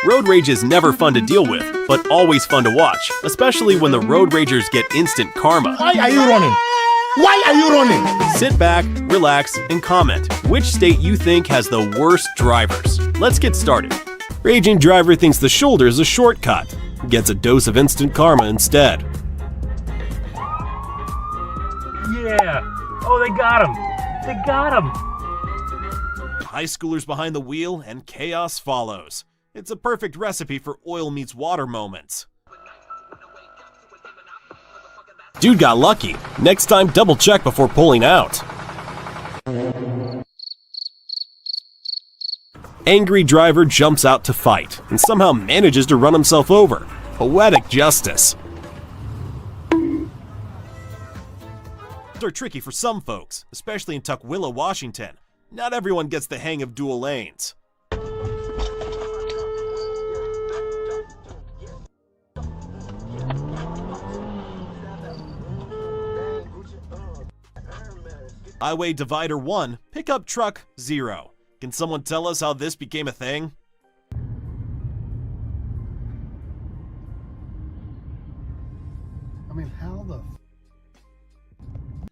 Road rage is never fun to deal with, but always fun to watch, especially when the road ragers get instant karma. Why are you running? Why are you running? Sit back, relax, and comment which state you think has the worst drivers. Let's get started. Raging driver thinks the shoulder is a shortcut. Gets a dose of instant karma instead. Yeah! Oh, they got him! They got him! High schoolers behind the wheel and chaos follows. It's a perfect recipe for oil meets water moments. Dude got lucky. Next time, double check before pulling out. Angry driver jumps out to fight and somehow manages to run himself over. Poetic justice. Are tricky for some folks, especially in Tukwila, Washington. Not everyone gets the hang of dual lanes. Highway divider 1, pickup truck 0. Can someone tell us how this became a thing? I mean, how the...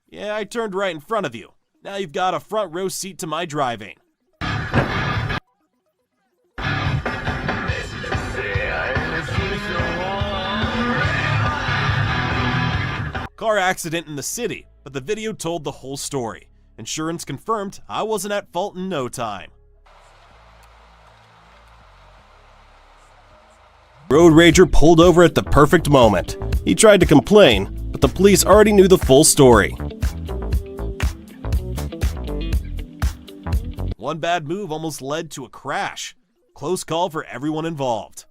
Yeah, I turned right in front of you. Now you've got a front row seat to my driving. Car accident in the city, but the video told the whole story. Insurance confirmed I wasn't at fault in no time. Road rager pulled over at the perfect moment. He tried to complain, but the police already knew the full story. One bad move almost led to a crash. Close call for everyone involved.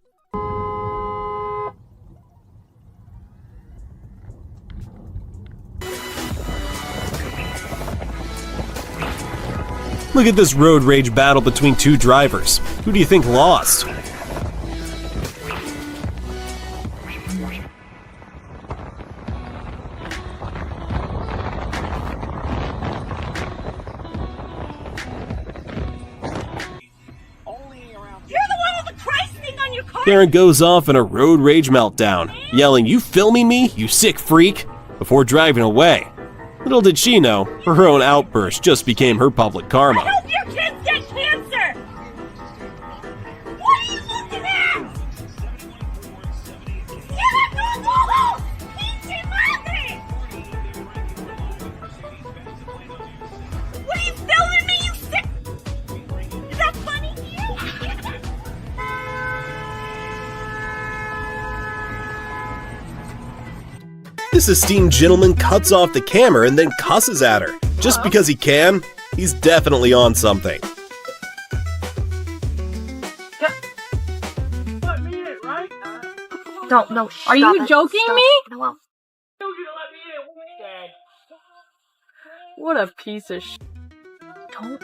Look at this road rage battle between two drivers. Who do you think lost? Karen goes off in a road rage meltdown, yelling, "You filming me, you sick freak," before driving away. Little did she know, her own outburst just became her public karma. I hope your kids get cancer! What are you looking at? ¡No! ¡Pinche madre! What are you filming me, you sick? Is that funny to you? This esteemed gentleman cuts off the camera and then cusses at her. Just because he can, he's definitely on something. Don't, no, Are you joking me? No. What a piece of sh**. Don't.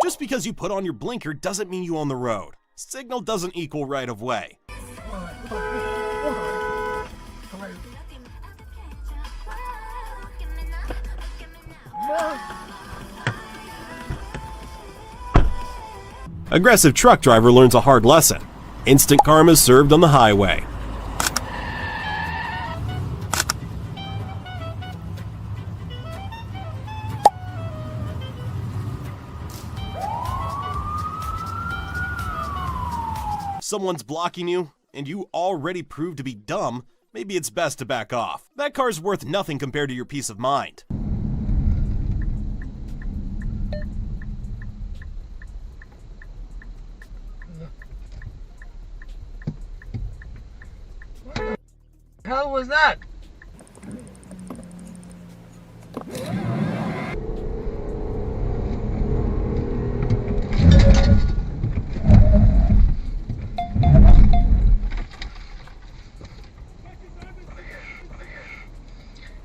Just because you put on your blinker doesn't mean you own the road. Signal doesn't equal right of way. Aggressive truck driver learns a hard lesson. Instant karma is served on the highway. Someone's blocking you, and you already proved to be dumb, maybe it's best to back off. That car's worth nothing compared to your peace of mind. The hell was that?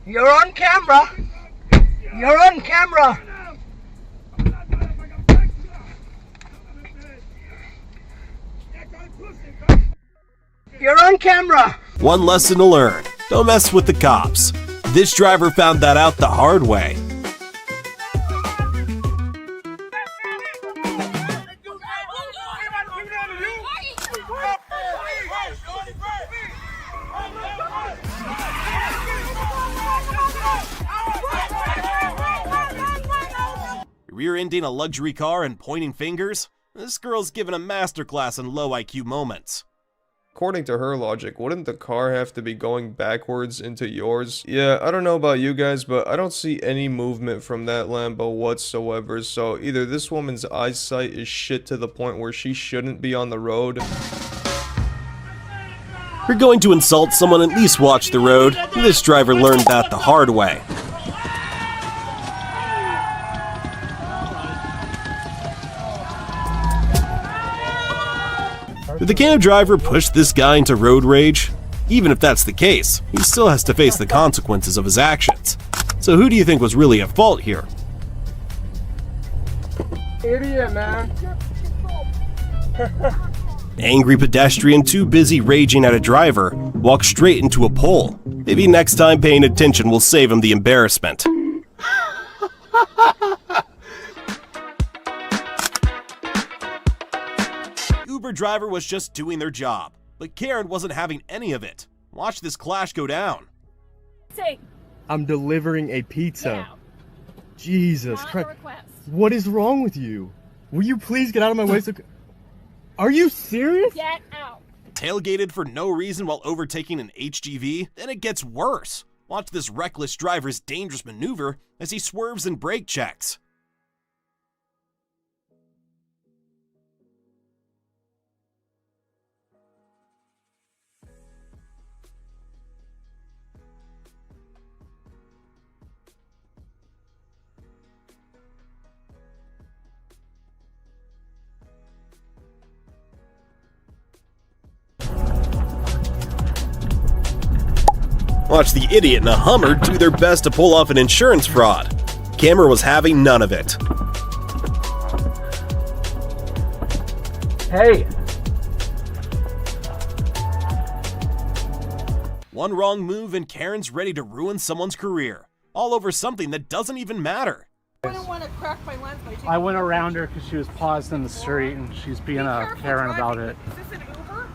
You're on camera. You're on camera. You're on camera. One lesson to learn: don't mess with the cops. This driver found that out the hard way. rear-ending a luxury car and pointing fingers? This girl's given a masterclass in low IQ moments. According to her logic, wouldn't the car have to be going backwards into yours? Yeah, I don't know about you guys, but I don't see any movement from that Lambo whatsoever, so either this woman's eyesight is shit to the point where she shouldn't be on the road. If you're going to insult someone, at least watch the road. This driver learned that the hard way. Did the cab driver push this guy into road rage? Even if that's the case, he still has to face the consequences of his actions. So who do you think was really at fault here? Idiot, man. Angry pedestrian too busy raging at a driver walked straight into a pole. Maybe next time paying attention will save him the embarrassment. Uber driver was just doing their job, but Karen wasn't having any of it. Watch this clash go down. Say, I'm delivering a pizza. get out. Jesus Not a Christ. request. What is wrong with you? Will you please get out of my way? Are you serious? Get out. Tailgated for no reason while overtaking an HGV? Then it gets worse. Watch this reckless driver's dangerous maneuver as he swerves and brake checks. Watch the idiot in a Hummer do their best to pull off an insurance fraud. Camera was having none of it. Hey, One wrong move and Karen's ready to ruin someone's career. All over something that doesn't even matter. I don't want to crack my lens by taking I went around her because she was paused in the street and she's being a Karen about it. Is this an Uber?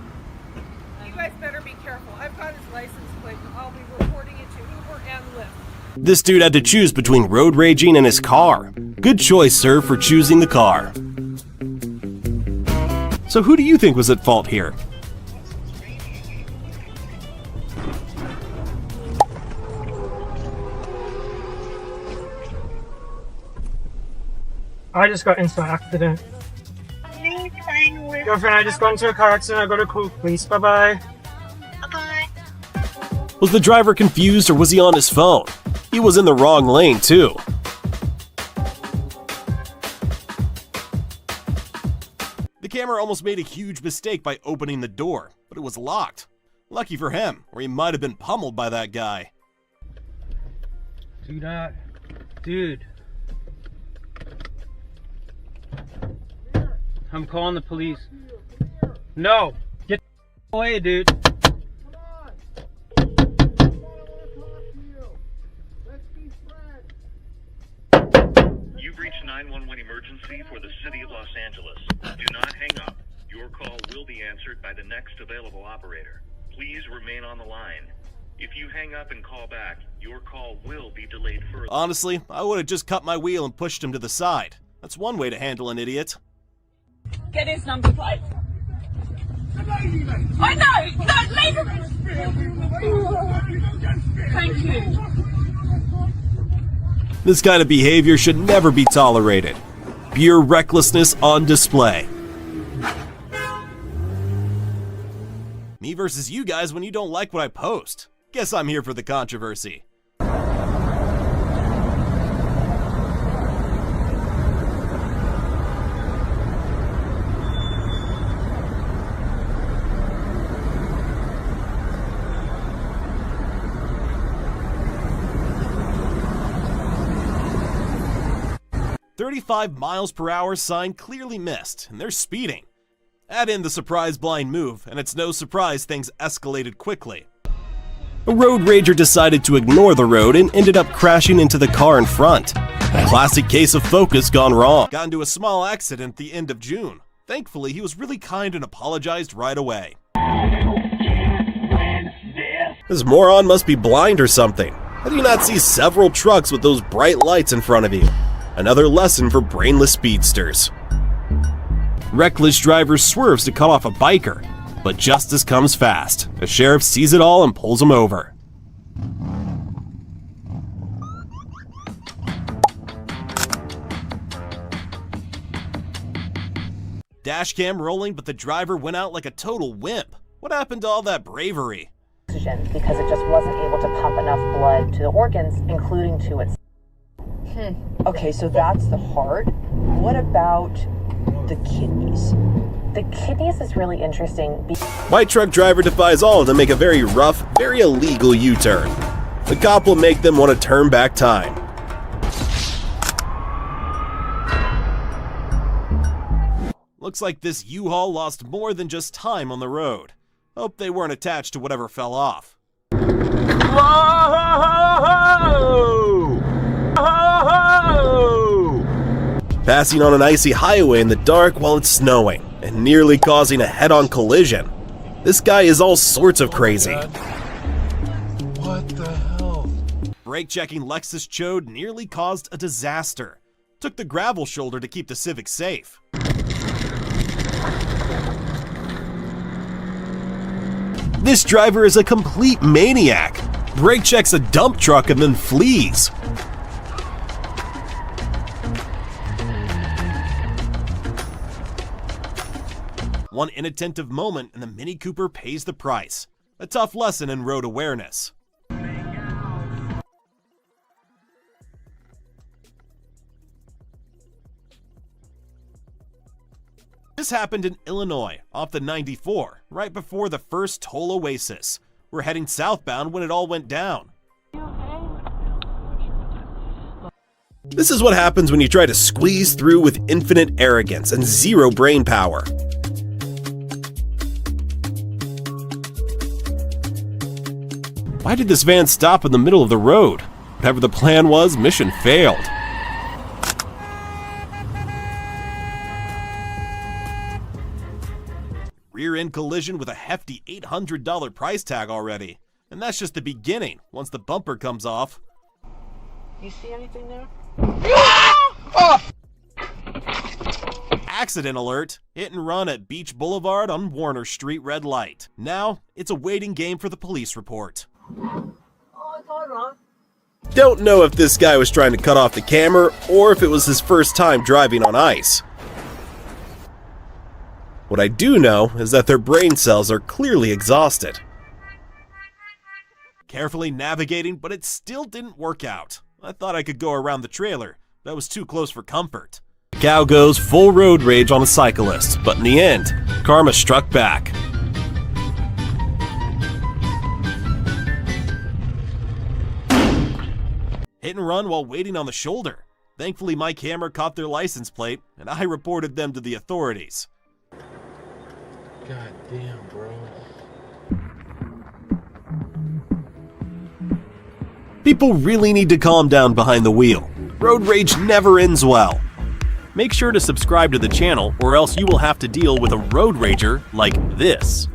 You guys better be careful. I've got his license plate and I'll be reporting it to Uber and Lyft. This dude had to choose between road raging and his car. Good choice, sir, for choosing the car. So who do you think was at fault here? I just got into an accident. Girlfriend, I just got into a car accident. I got a call, please. Bye-bye. Was the driver confused or was he on his phone? He was in the wrong lane, too. The camera almost made a huge mistake by opening the door, but it was locked. Lucky for him, or he might have been pummeled by that guy. Do not. Dude. I'm calling the police. No! Get away, dude. You've reached 911 emergency for the city of Los Angeles. Do not hang up. Your call will be answered by the next available operator. Please remain on the line. If you hang up and call back, your call will be delayed further. Honestly, I would have just cut my wheel and pushed him to the side. That's one way to handle an idiot. Get his number plate. I know! No, leave him! Thank you. This kind of behavior should never be tolerated. Pure recklessness on display. Me versus you guys when you don't like what I post. Guess I'm here for the controversy. "35 miles per hour" sign clearly missed, and they're speeding. Add in the surprise blind move, and it's no surprise things escalated quickly. A road rager decided to ignore the road and ended up crashing into the car in front. A classic case of focus gone wrong. Got into a small accident at the end of June. Thankfully, he was really kind and apologized right away. This moron must be blind or something. How do you not see several trucks with those bright lights in front of you? Another lesson for brainless speedsters. Reckless driver swerves to cut off a biker, but justice comes fast. A sheriff sees it all and pulls him over. Dashcam rolling, but the driver went out like a total wimp. What happened to all that bravery? Because it just wasn't able to pump enough blood to the organs, including to its. Okay, so that's the heart. What about the kidneys? The kidneys is really interesting. White truck driver defies all to make a very rough, very illegal U-turn. The cop will make them want to turn back time. Looks like this U-Haul lost more than just time on the road. Hope they weren't attached to whatever fell off. Whoa! Whoa! Passing on an icy highway in the dark while it's snowing, and nearly causing a head-on collision. This guy is all sorts of crazy. What the hell? Brake-checking Lexus chode nearly caused a disaster. Took the gravel shoulder to keep the Civic safe. This driver is a complete maniac. Brake checks a dump truck and then flees. One inattentive moment and the Mini Cooper pays the price. A tough lesson in road awareness. This happened in Illinois, off the 94, right before the first toll oasis. We're heading southbound when it all went down. This is what happens when you try to squeeze through with infinite arrogance and zero brain power. Why did this van stop in the middle of the road? Whatever the plan was, mission failed. Rear-end collision with a hefty $800 price tag already. And that's just the beginning, once the bumper comes off. You see anything there? Accident alert! Hit and run at Beach Boulevard on Warner Street red light. Now, it's a waiting game for the police report. Don't know if this guy was trying to cut off the camera or if it was his first time driving on ice. What I do know is that their brain cells are clearly exhausted. Carefully navigating, but it still didn't work out. I thought I could go around the trailer. That was too close for comfort. The cow goes full road rage on a cyclist, but in the end, karma struck back. Hit and run while waiting on the shoulder. Thankfully, my camera caught their license plate, and I reported them to the authorities. God damn, bro. People really need to calm down behind the wheel. Road rage never ends well. Make sure to subscribe to the channel or else you will have to deal with a road rager like this.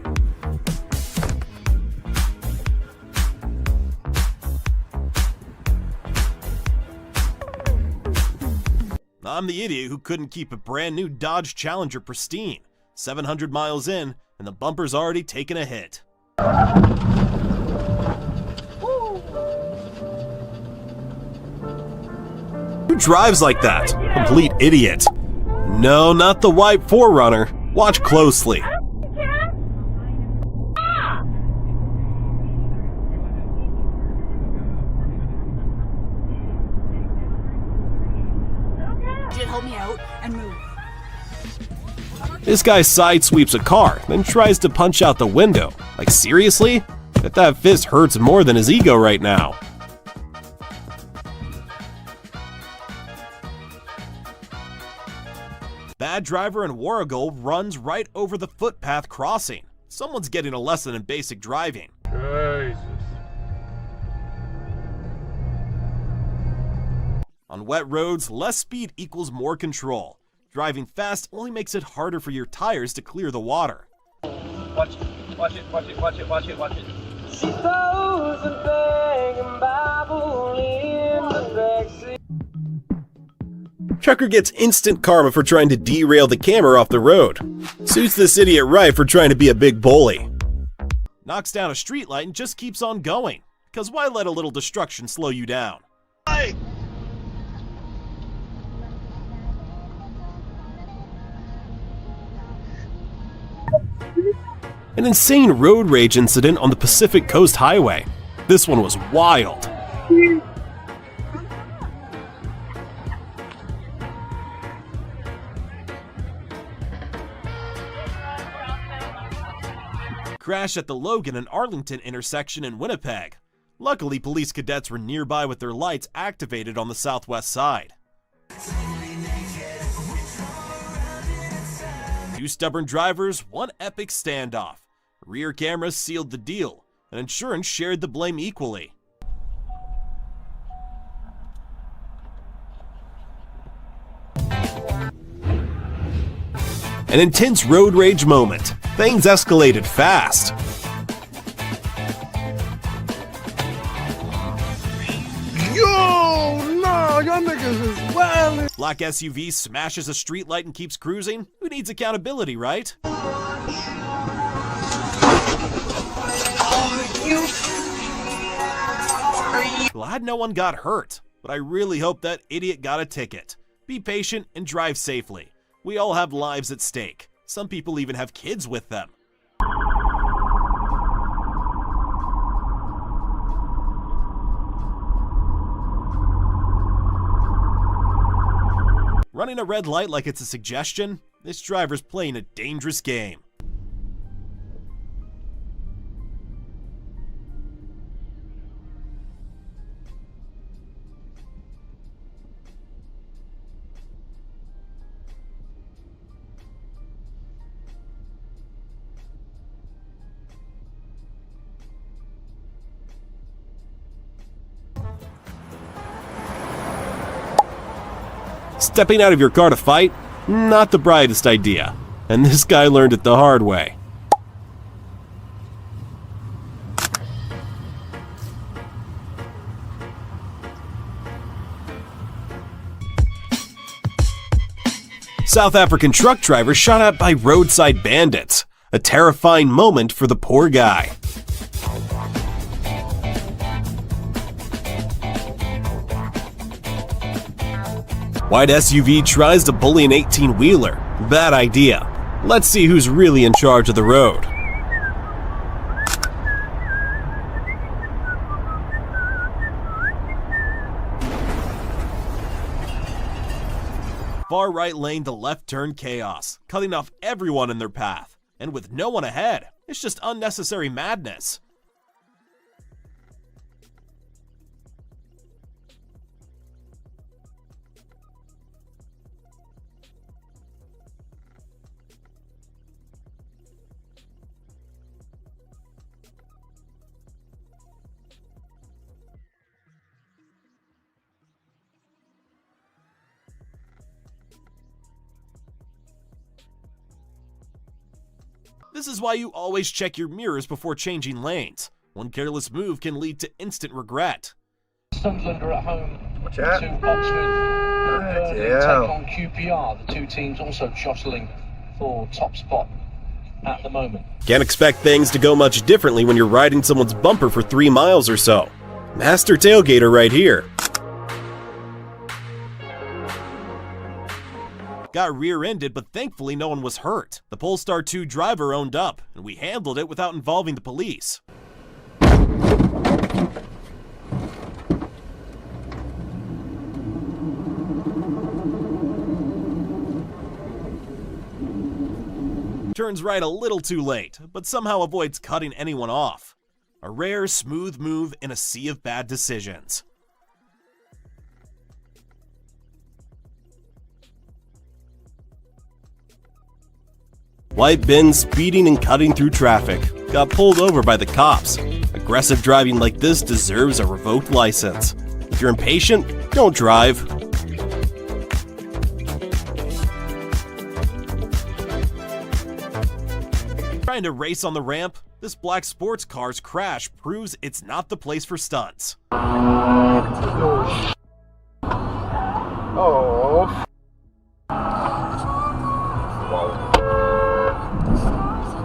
I'm the idiot who couldn't keep a brand new Dodge Challenger pristine. 700 miles in, and the bumper's already taken a hit. Who drives like that? Complete idiot. No, not the white 4Runner. Watch closely. Help me out and move. This guy side sweeps a car, then tries to punch out the window. Like, seriously? That fist hurts more than his ego right now. Bad driver in Warrigal runs right over the footpath crossing. Someone's getting a lesson in basic driving. Jesus. On wet roads, less speed equals more control. Driving fast only makes it harder for your tires to clear the water. Watch it, watch it, watch it, watch it, watch it, watch it. She throws a bag and Bible in the backseat. Trucker gets instant karma for trying to derail the camera off the road. Suits this idiot right for trying to be a big bully. Knocks down a streetlight and just keeps on going. Cause why let a little destruction slow you down? Hey! An insane road rage incident on the Pacific Coast Highway. This one was wild. Crash at the Logan and Arlington intersection in Winnipeg. Luckily, police cadets were nearby with their lights activated on the southwest side. Two stubborn drivers, one epic standoff. Rear cameras sealed the deal, and insurance shared the blame equally. An intense road rage moment. Things escalated fast. Yo, no, y'all niggas is wildin'. Black SUV smashes a streetlight and keeps cruising. Who needs accountability, right? Glad no one got hurt, but I really hope that idiot got a ticket. Be patient and drive safely. We all have lives at stake. Some people even have kids with them. Running a red light like it's a suggestion? This driver's playing a dangerous game. Stepping out of your car to fight? Not the brightest idea. And this guy learned it the hard way. South African truck driver shot at by roadside bandits. A terrifying moment for the poor guy. White SUV tries to bully an 18-wheeler. Bad idea. Let's see who's really in charge of the road. Far right lane to left turn chaos, cutting off everyone in their path. And with no one ahead, it's just unnecessary madness. This is why you always check your mirrors before changing lanes. One careless move can lead to instant regret. Sunderland are at home Watch out. to Oxford. Take on QPR. The two teams also jostling for top spot at the moment. Can't expect things to go much differently when you're riding someone's bumper for 3 miles or so. Master tailgater right here. Got rear-ended, but thankfully no one was hurt. The Polestar 2 driver owned up, and we handled it without involving the police. Turns right a little too late, but somehow avoids cutting anyone off. A rare, smooth move in a sea of bad decisions. White bin speeding and cutting through traffic. Got pulled over by the cops. Aggressive driving like this deserves a revoked license. If you're impatient, don't drive. Trying to race on the ramp? This black sports car's crash proves it's not the place for stunts. Oh.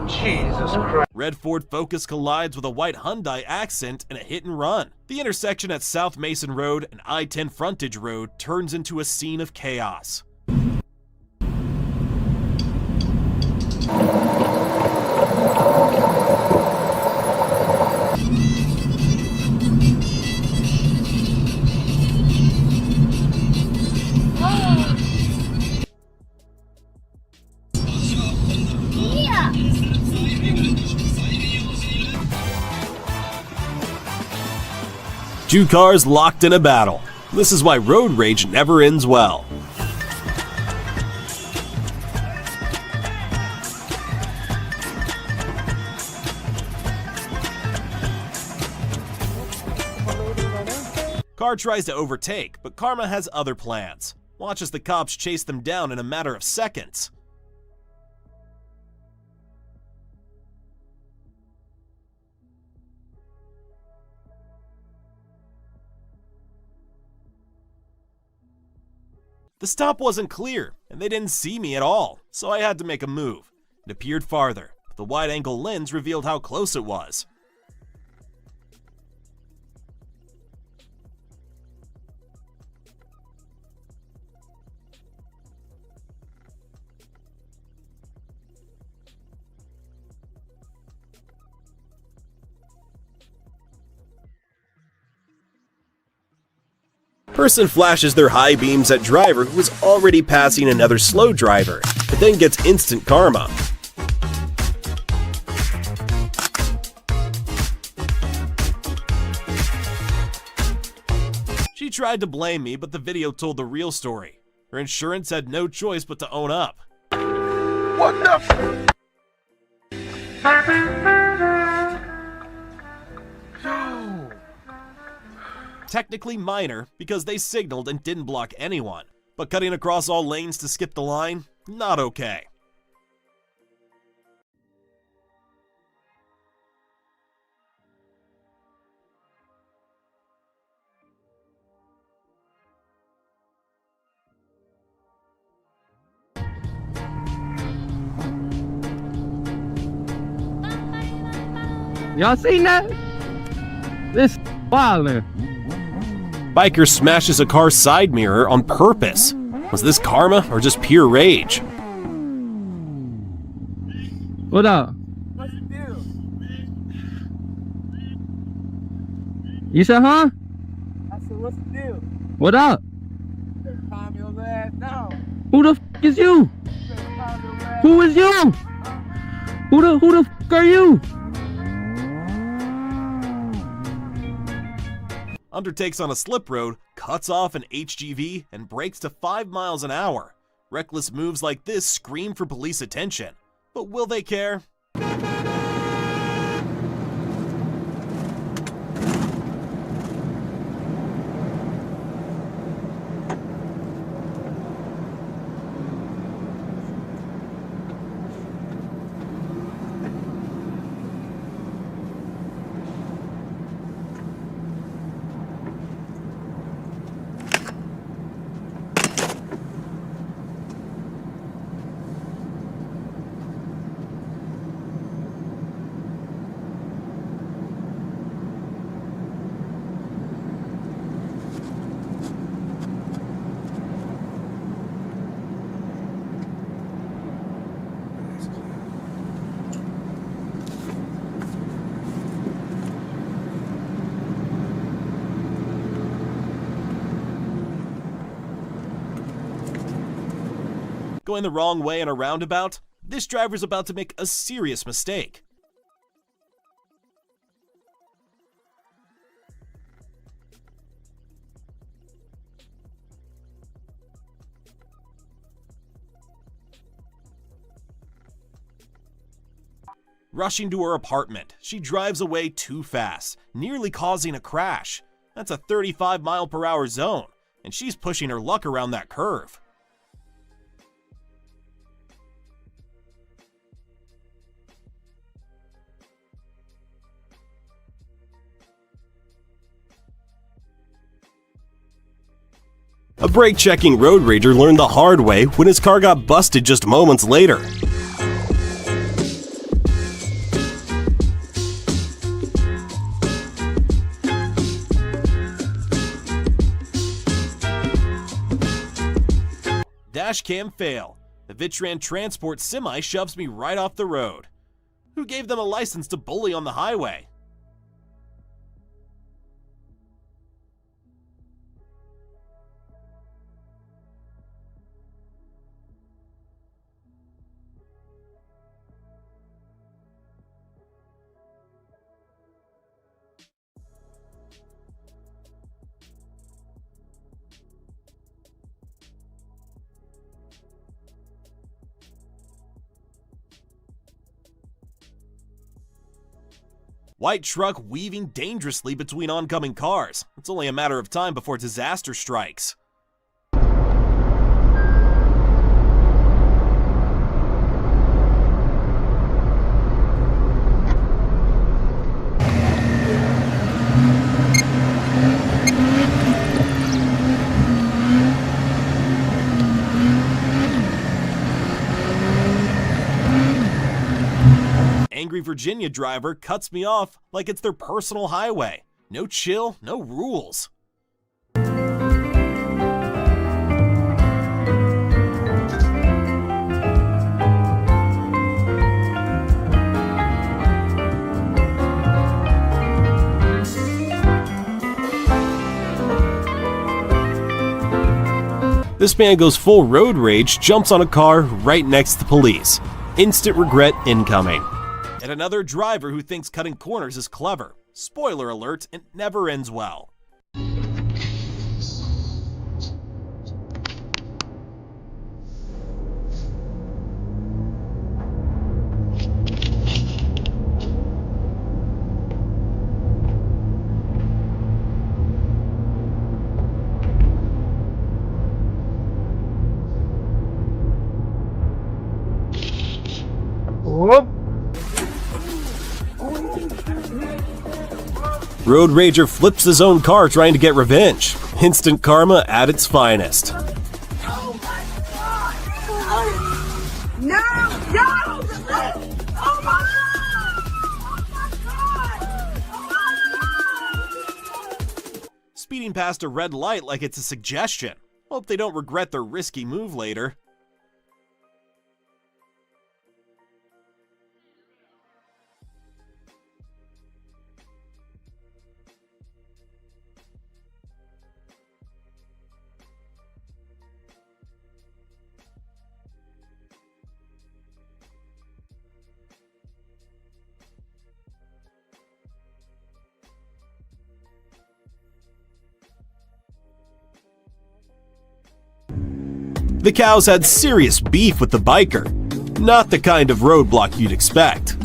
Jesus Christ. Red Ford Focus collides with a white Hyundai Accent in a hit and run. The intersection at South Mason Road and I-10 Frontage Road turns into a scene of chaos. Two cars locked in a battle. This is why road rage never ends well. Car tries to overtake, but Karma has other plans. Watch as the cops chase them down in a matter of seconds. The stop wasn't clear, and they didn't see me at all, so I had to make a move. It appeared farther, but the wide-angle lens revealed how close it was. Person flashes their high beams at driver who is already passing another slow driver, but then gets instant karma. She tried to blame me, but the video told the real story. Her insurance had no choice but to own up. What the Technically minor, because they signaled and didn't block anyone. But cutting across all lanes to skip the line? Not okay. Y'all seen that? This wild, man. Biker smashes a car's side mirror on purpose. Was this karma or just pure rage? What up? What's the deal? You said, huh? I said, what's the deal? What up? Calm your ass down. Who the f is you? Calm your ass. Who is you? Who the f are you? Undertakes on a slip road, cuts off an HGV, and brakes to 5 miles an hour. Reckless moves like this scream for police attention. But will they care? Going the wrong way in a roundabout? This driver's about to make a serious mistake. Rushing to her apartment, she drives away too fast, nearly causing a crash. That's a 35-mile-per-hour zone, and she's pushing her luck around that curve. A brake-checking road rager learned the hard way when his car got busted just moments later. Dashcam fail. The Vitran Transport semi shoves me right off the road. Who gave them a license to bully on the highway? White truck weaving dangerously between oncoming cars. It's only a matter of time before disaster strikes. Angry Virginia driver cuts me off like it's their personal highway. No chill, no rules. This man goes full road rage, jumps on a car right next to police. Instant regret incoming. And another driver who thinks cutting corners is clever. Spoiler alert, it never ends well. Whoop. Road rager flips his own car trying to get revenge. Instant karma at its finest. No! No! Oh my God! Speeding past a red light like it's a suggestion. Hope they don't regret their risky move later. The cows had serious beef with the biker. Not the kind of roadblock you'd expect.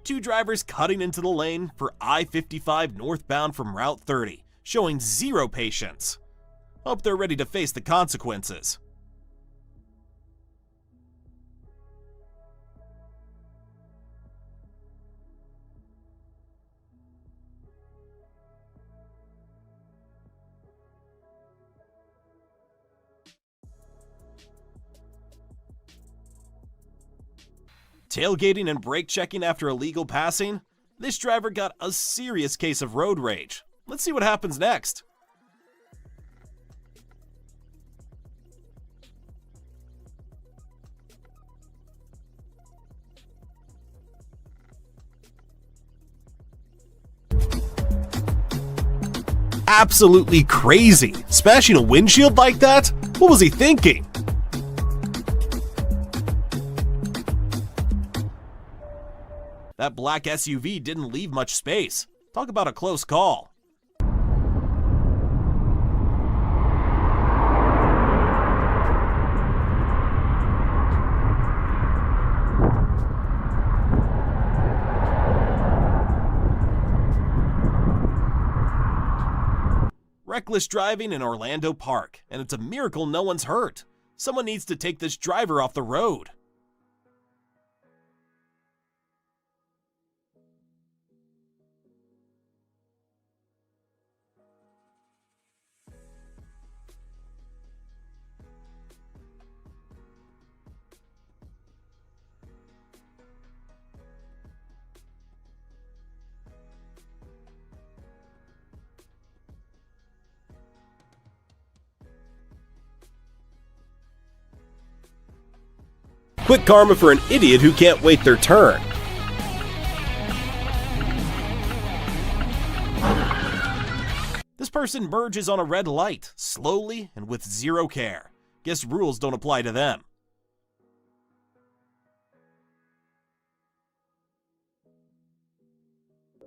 Two drivers cutting into the lane for I-55 northbound from Route 30, showing zero patience. Hope they're ready to face the consequences. Tailgating and brake checking after illegal passing? This driver got a serious case of road rage. Let's see what happens next. Absolutely crazy. Smashing a windshield like that? What was he thinking? That black SUV didn't leave much space. Talk about a close call. Reckless driving in Orlando Park, and it's a miracle no one's hurt. Someone needs to take this driver off the road. Quick karma for an idiot who can't wait their turn. This person merges on a red light, slowly and with zero care. Guess rules don't apply to them.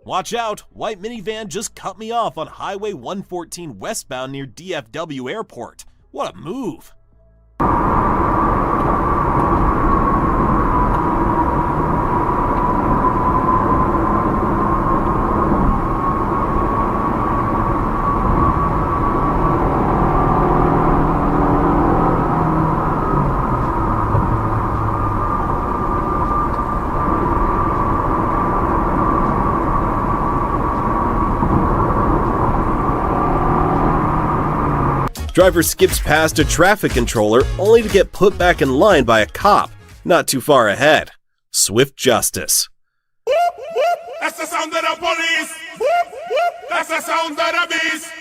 Watch out, white minivan just cut me off on Highway 114 westbound near DFW Airport. What a move! Driver skips past a traffic controller only to get put back in line by a cop, not too far ahead. Swift justice. That's the sound of the police. That's the sound of the beast.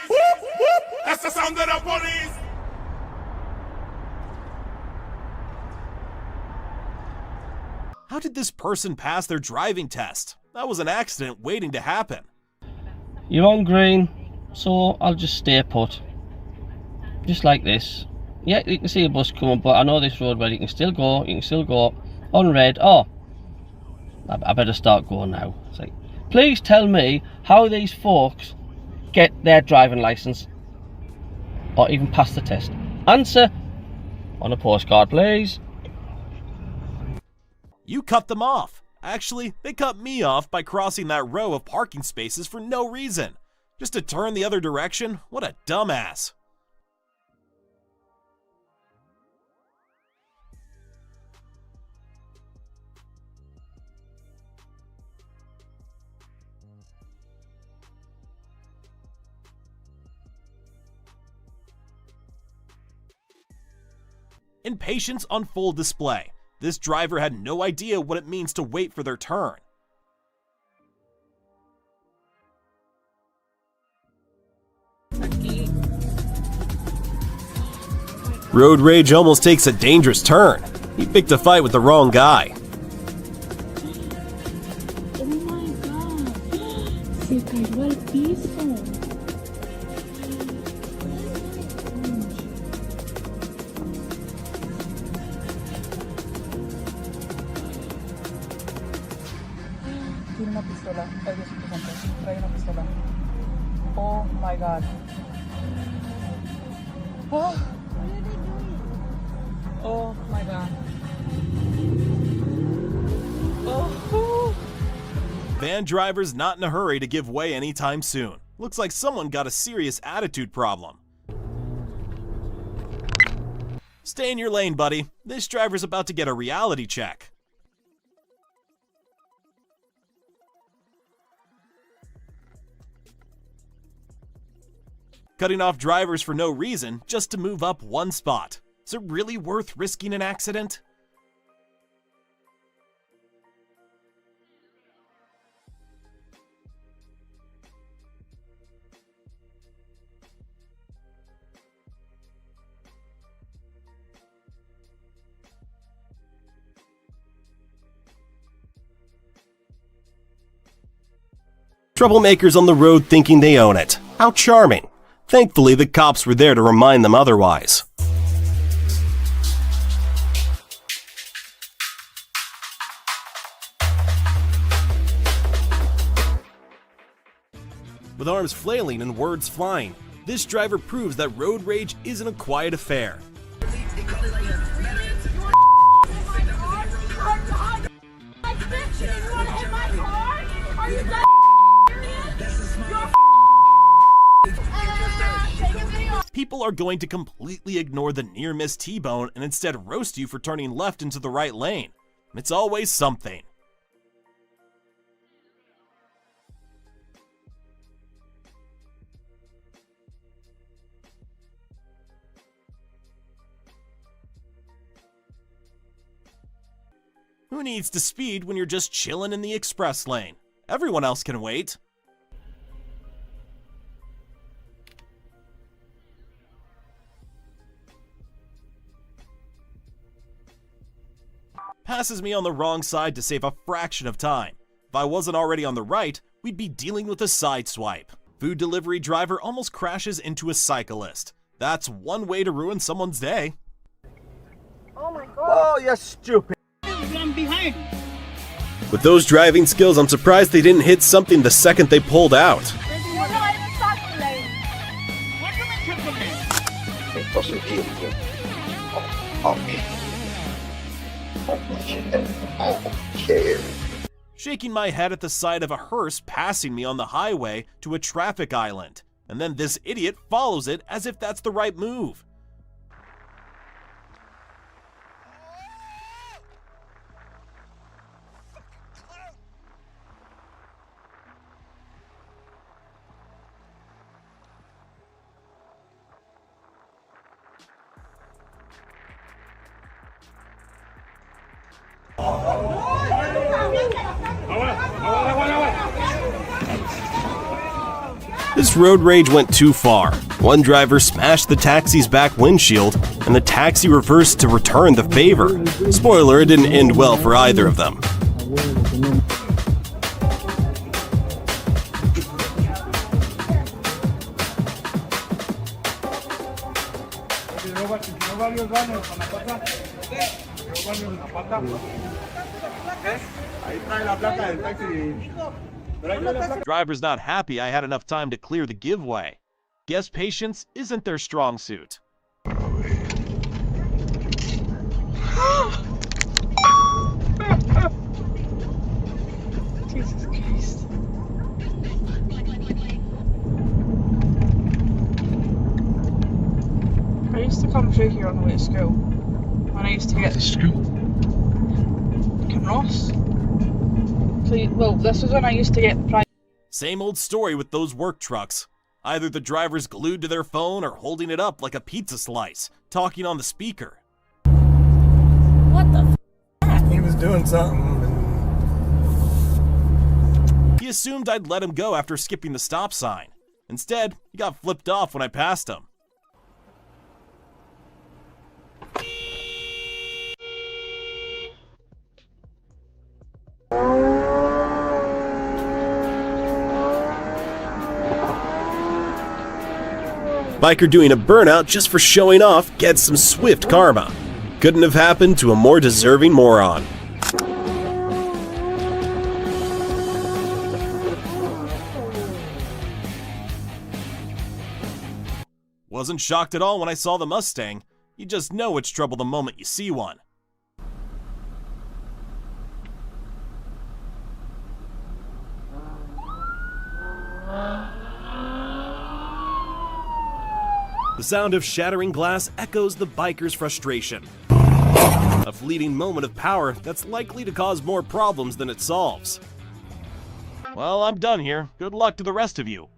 That's the sound of the police. How did this person pass their driving test? That was an accident waiting to happen. You're on green, so I'll just stay put. Just like this. Yeah, you can see a bus coming, but I know this road where you can still go, on red. Oh, I better start going now. It's like, please tell me how these folks get their driving license or even pass the test. Answer on a postcard, please. You cut them off. Actually, they cut me off by crossing that row of parking spaces for no reason. Just to turn the other direction? What a dumbass. Impatience on full display. This driver had no idea what it means to wait for their turn. Road rage almost takes a dangerous turn. He picked a fight with the wrong guy. Oh my god. Se cayó al piso. Tiene una pistola. Ay, Dios mío santo. Trae una pistola. Oh my god. Oh. Oh my god. Oh. Van drivers not in a hurry to give way anytime soon. Looks like someone got a serious attitude problem. Stay in your lane, buddy. This driver's about to get a reality check. Cutting off drivers for no reason, just to move up one spot. Is it really worth risking an accident? Troublemakers on the road thinking they own it. How charming. Thankfully, the cops were there to remind them otherwise. With arms flailing and words flying, this driver proves that road rage isn't a quiet affair. People are going to completely ignore the near-miss T-bone and instead roast you for turning left into the right lane. It's always something. Who needs to speed when you're just chilling in the express lane? Everyone else can wait. passes me on the wrong side to save a fraction of time. If I wasn't already on the right, we'd be dealing with a side swipe. Food delivery driver almost crashes into a cyclist. That's one way to ruin someone's day. Oh my god. Oh, you're stupid. I'm behind. With those driving skills, I'm surprised they didn't hit something the second they pulled out. Shaking my head at the sight of a hearse passing me on the highway to a traffic island, and then this idiot follows it as if that's the right move. This road rage went too far. One driver smashed the taxi's back windshield, and the taxi reversed to return the favor. Spoiler, it didn't end well for either of them. Driver's not happy I had enough time to clear the giveaway. Guess patience isn't their strong suit. Jesus Christ. I used to come through here on the way to school. When I used to get to school. Ross. Well, this was when I used to get Same old story with those work trucks. Either the driver's glued to their phone or holding it up like a pizza slice, talking on the speaker. What the f***? He was doing something. He assumed I'd let him go after skipping the stop sign. Instead, he got flipped off when I passed him. Biker doing a burnout just for showing off gets some swift karma. Couldn't have happened to a more deserving moron. Wasn't shocked at all when I saw the Mustang. You just know it's trouble the moment you see one. The sound of shattering glass echoes the biker's frustration. A fleeting moment of power that's likely to cause more problems than it solves. Well, I'm done here. Good luck to the rest of you.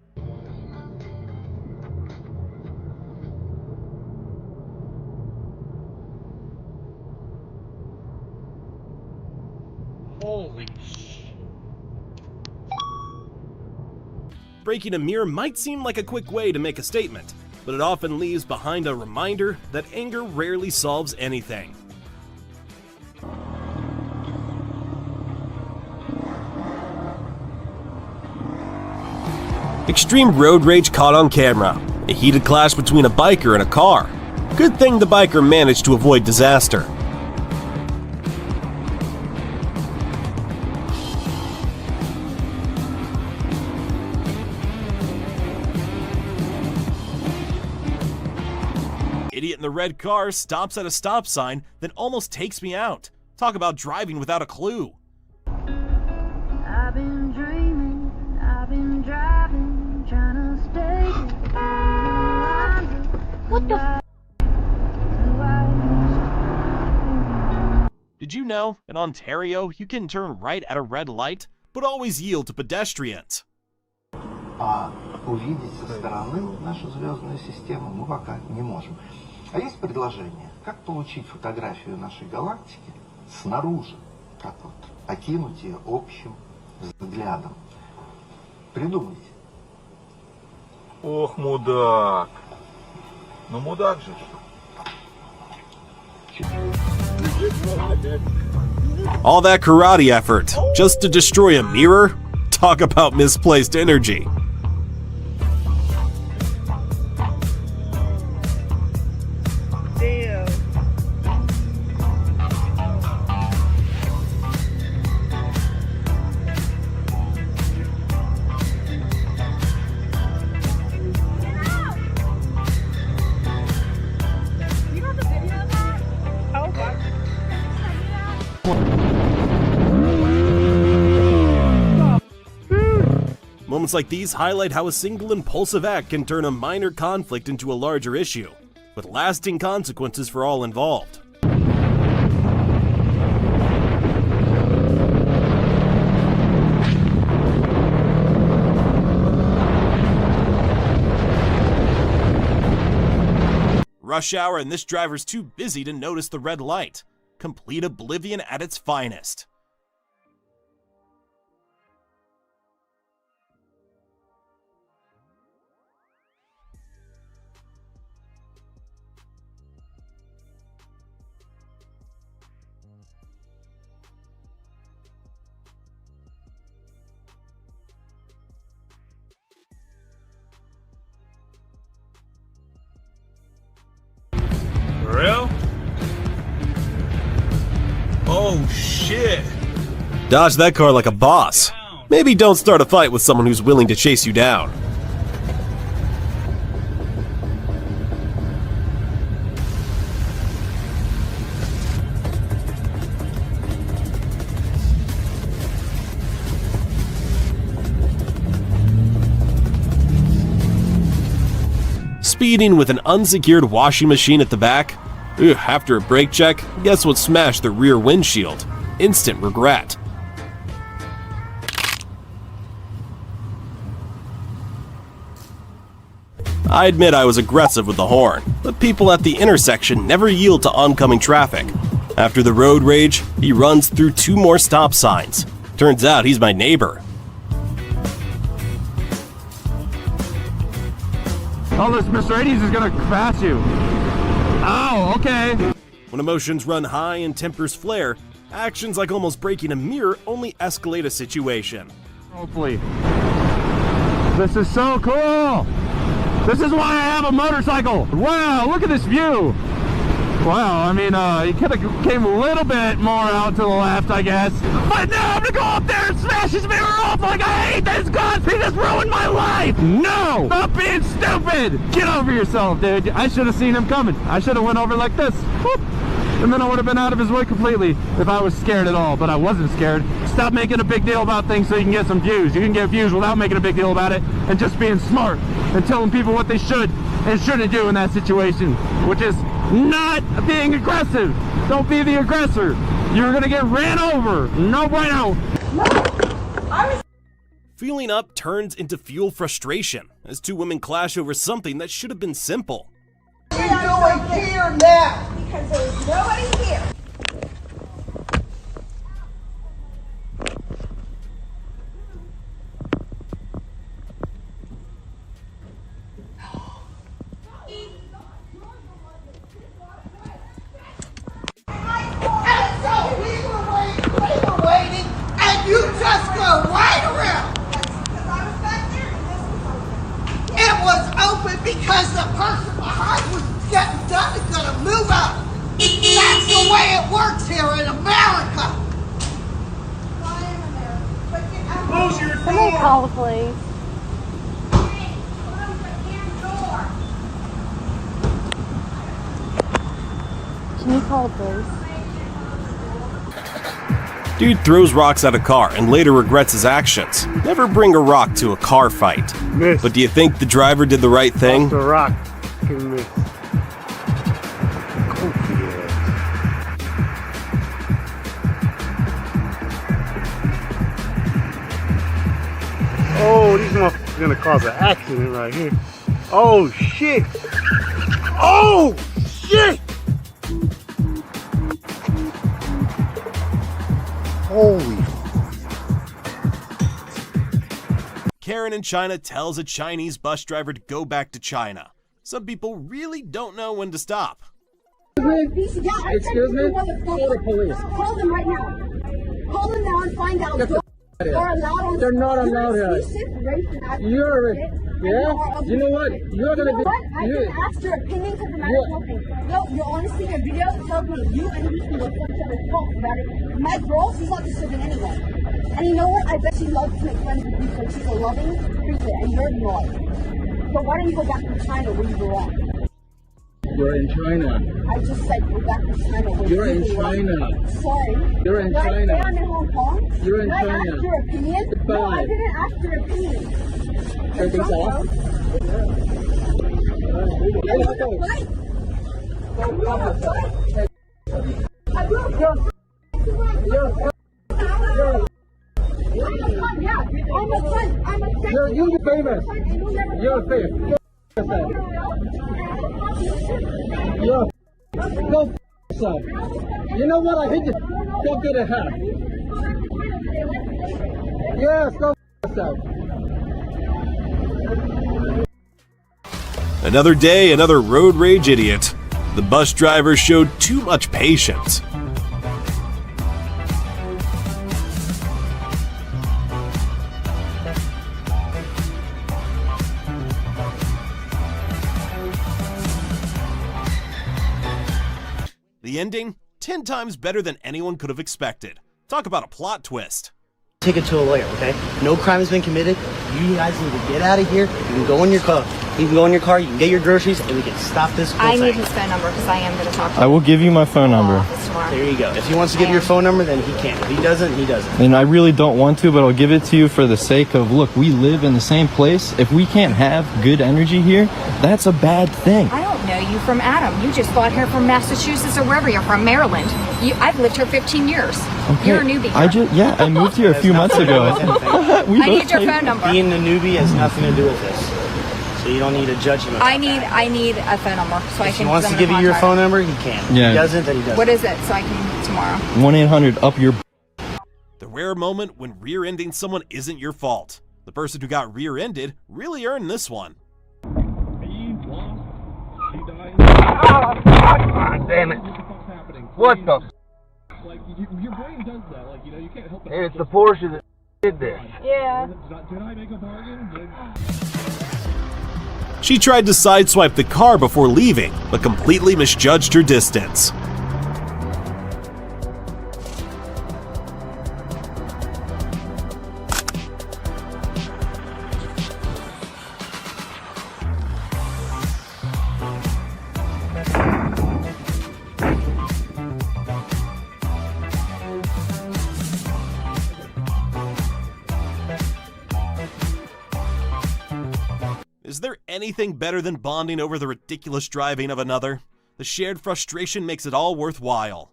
Holy sh... Breaking a mirror might seem like a quick way to make a statement, but it often leaves behind a reminder that anger rarely solves anything. Extreme road rage caught on camera. A heated clash between a biker and a car. Good thing the biker managed to avoid disaster. Idiot in the red car stops at a stop sign, then almost takes me out. Talk about driving without a clue. I've been dreaming, I've been driving, trying to stay. What the Did you know, in Ontario, you can turn right at a red light, but always yield to pedestrians? А увидеть со стороны нашу звездную систему мы пока не можем. А есть предложение, как получить фотографию нашей галактики снаружи, как вот окинуть ее общим взглядом. Придумайте. Ох, мудак. Ну, мудак же. All that karate effort just to destroy a mirror? Talk about misplaced energy. Damn. You got the video of that? Oh, what? Moments like these highlight how a single impulsive act can turn a minor conflict into a larger issue, with lasting consequences for all involved. Rush hour and this driver's too busy to notice the red light. Complete oblivion at its finest. For real? Oh shit! Dodge that car like a boss. Maybe don't start a fight with someone who's willing to chase you down. Speeding with an unsecured washing machine at the back? Ugh, after a brake check, guess what smashed the rear windshield? Instant regret. I admit I was aggressive with the horn, but people at the intersection never yield to oncoming traffic. After the road rage, he runs through 2 more stop signs. Turns out he's my neighbor. Oh, this Mercedes is gonna pass you. Oh, okay. When emotions run high and tempers flare, actions like almost breaking a mirror only escalate a situation. Hopefully. This is so cool. This is why I have a motorcycle. Wow, look at this view. Wow, I mean, he could have came a little bit more out to the left, I guess. But now I'm gonna go up there and smash his mirror off like I hate this gun. He just ruined my life. No, stop being stupid. Get over yourself, dude. I should have seen him coming. I should have went over like this. Whoop. And then I would have been out of his way completely if I was scared at all, but I wasn't scared. Stop making a big deal about things so you can get some views. You can get views without making a big deal about it and just being smart and telling people what they should and shouldn't do in that situation, which is not being aggressive. Don't be the aggressor. You're gonna get ran over. No bueno. Feeling up turns into fuel frustration as 2 women clash over something that should have been simple. What are you doing here now? Because there's nobody here. And so we were waiting, and you just go right around. Because I was back there. It was open because the person behind was getting done and gonna move out. That's the way it works here in America. Close your door. Somebody call the police. Can you call the police? Dude throws rocks at a car and later regrets his actions. Never bring a rock to a car fight. Miss. But do you think the driver did the right thing? Off the rock. Fucking miss. Oh, these motherfuckers are gonna cause an accident right here. Oh shit! Oh shit! Holy. Karen in China tells a Chinese bus driver to go back to China. Some people really don't know when to stop. Excuse me? Call the police. Call them right now. Call them now and find out. They're allowed on. They're not allowed here. You're, yeah. You know what? You're gonna be. I can ask your opinion because the matter helping. No, you're honestly your video tells me you and these people put each other's fault about it. My girl, she's not disturbing anyone. And you know what? I bet she loves to make friends with you, so she's a loving creature, and you're not. So why don't you go back to China where you belong? You're in China. I just said go back to China where You're you in belong. China. Sorry. You're in China. I'm in Hong Kong. You're in Did China. I ask your opinion? No, I didn't ask your opinion. Everything's off? You're famous. You're famous. You're go yourself. You know what? I hate you. Go get a hat. Yes, go yourself. Another day, another road rage idiot. The bus driver showed too much patience. The ending, 10 times better than anyone could have expected. Talk about a plot twist. Take it to a lawyer, okay? No crime has been committed. You guys need to get out of here. You can go in your car. You can go in your car, you can get your groceries, and we can stop this whole I thing. need his phone number because I am going to talk to him. I will give you my phone number. There you go. If he wants to give you your phone number, then he can. If he doesn't, he doesn't. And I really don't want to, but I'll give it to you for the sake of, look, we live in the same place. If we can't have good energy here, that's a bad thing. I don't know you from Adam. You just got here from Massachusetts or wherever you're from, Maryland. I've lived here 15 years. Okay. You're a newbie here. I moved here a few months ago. I need your phone number. Being the newbie has nothing to do with this. So you don't need to judge him. I need a phone number so I If can. he wants to give you your phone number, he can. Yeah. If he doesn't, then he doesn't. What is it so I can tomorrow? 1-800 up your. The rare moment when rear-ending someone isn't your fault. The person who got rear-ended really earned this one. Damn it. What the? Like, your brain does that. Like, you know, you can't help it. Hey, it's the Porsche that did this. Yeah. Did I make a bargain? She tried to sideswipe the car before leaving, but completely misjudged her distance. Is there anything better than bonding over the ridiculous driving of another? The shared frustration makes it all worthwhile.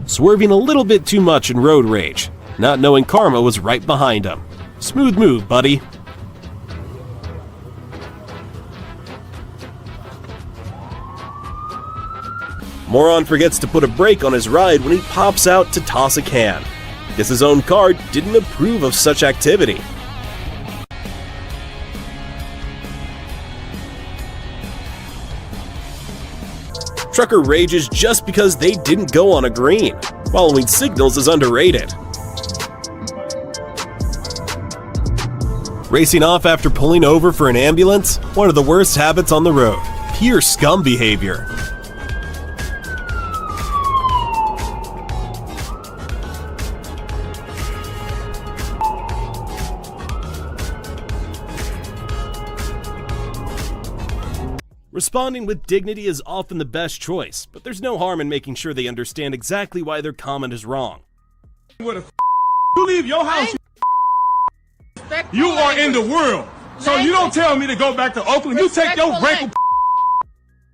Swerving a little bit too much in road rage, not knowing karma was right behind him. Smooth move, buddy. Moron forgets to put a brake on his ride when he pops out to toss a can. Guess his own car didn't approve of such activity. Trucker rages just because they didn't go on a green. Following signals is underrated. Racing off after pulling over for an ambulance? One of the worst habits on the road. Pure scum behavior. Responding with dignity is often the best choice, but there's no harm in making sure they understand exactly why their comment is wrong. What the you leave your house, you are in the world. So you don't tell me to go back to Oakland. You take your break.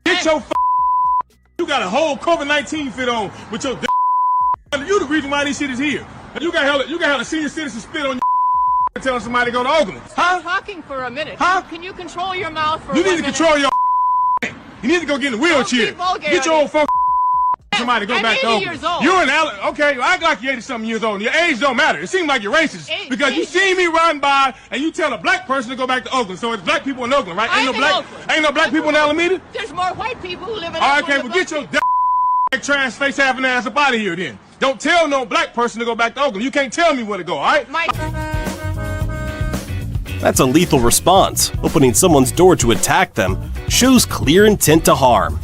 Get your you got a whole COVID-19 fit on with your you the reason why this shit is here. You got hella senior citizen spit on your telling somebody to go to Oakland. Huh? Talking for a minute. Huh? Can you control your mouth for You need to control your You need to go get in the wheelchair. Get your old fucking somebody to go back to Oakland. You're an okay, you act like you're 80-something years old, and your age don't matter. It seems like you're racist because you see me run by and you tell a black person to go back to Oakland. So it's black people in Oakland, right? Ain't no black people in Alameda? There's more white people who live in Oakland. Okay, well get your trans face having ass up out of here then. Don't tell no black person to go back to Oakland. You can't tell me where to go, all right? That's a lethal response. Opening someone's door to attack them shows clear intent to harm.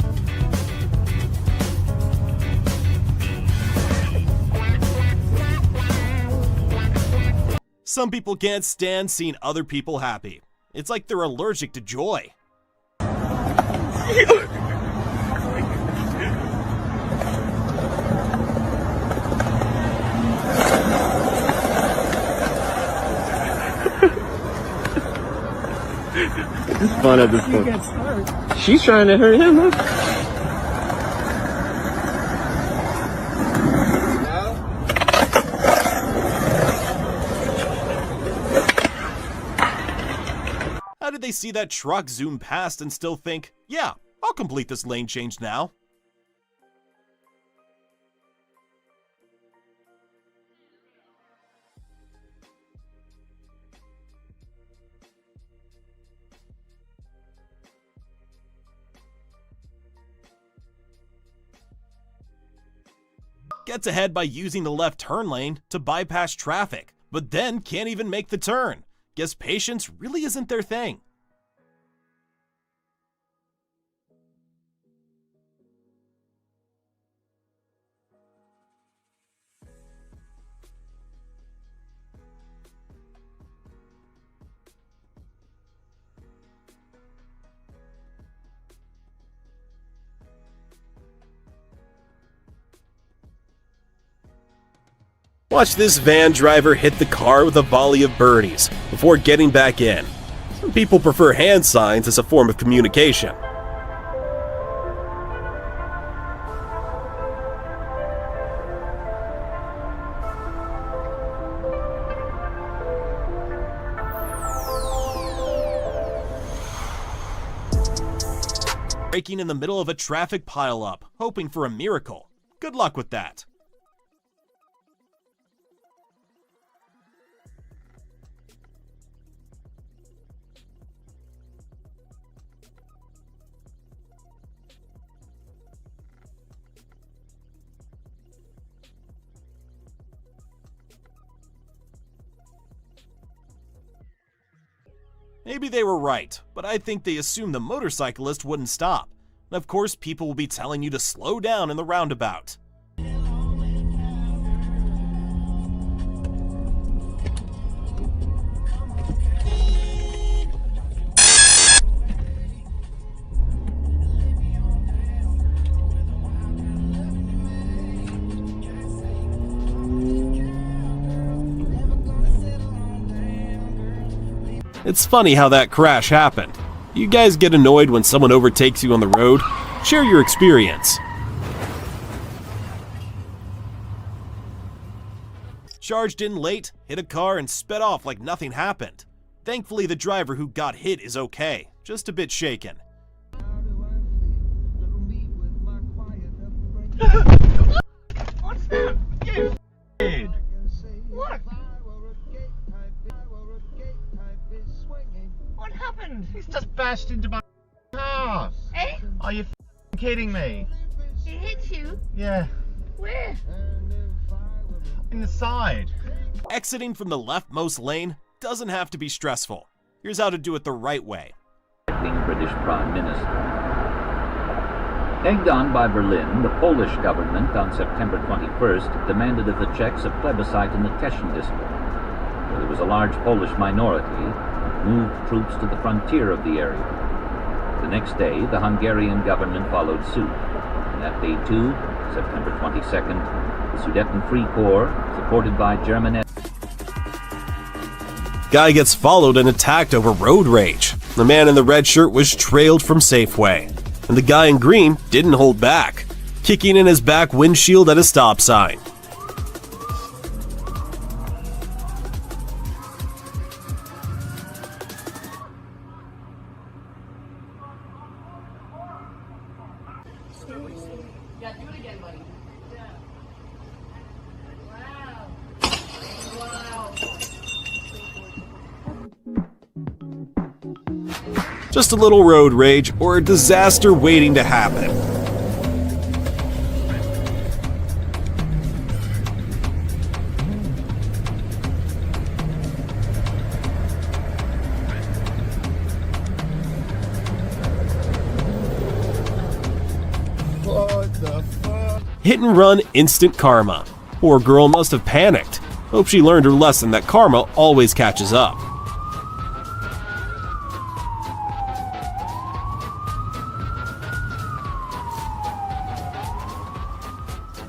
Some people can't stand seeing other people happy. It's like they're allergic to joy. It's fun at this point. She's trying to hurt him. How did they see that truck zoom past and still think, yeah, I'll complete this lane change now? Gets ahead by using the left turn lane to bypass traffic, but then can't even make the turn. Guess patience really isn't their thing. Watch this van driver hit the car with a volley of birdies before getting back in. Some people prefer hand signs as a form of communication. Braking in the middle of a traffic pileup, hoping for a miracle. Good luck with that. Maybe they were right, but I think they assumed the motorcyclist wouldn't stop. And of course, people will be telling you to slow down in the roundabout. It's funny how that crash happened. You guys get annoyed when someone overtakes you on the road? Share your experience. Charged in late, hit a car and sped off like nothing happened. Thankfully, the driver who got hit is okay, just a bit shaken. What's that? You f***ing. What? What happened? He's just bashed into my car. Eh? Are you kidding me? He hit you? Yeah. Where? In the side. Exiting from the leftmost lane doesn't have to be stressful. Here's how to do it the right way. British Prime Minister. Egged on by Berlin, the Polish government on September 21st demanded of the Czechs a plebiscite in the Teschen district, where there was a large Polish minority, moved troops to the frontier of the area. The next day, the Hungarian government followed suit. And that day too, September 22nd, the Sudeten Free Corps, supported by German... Guy gets followed and attacked over road rage. The man in the red shirt was trailed from Safeway. And the guy in green didn't hold back, kicking in his back windshield at a stop sign. Just a little road rage or a disaster waiting to happen. What the fuck? Hit and run instant karma. Poor girl must have panicked. Hope she learned her lesson that karma always catches up.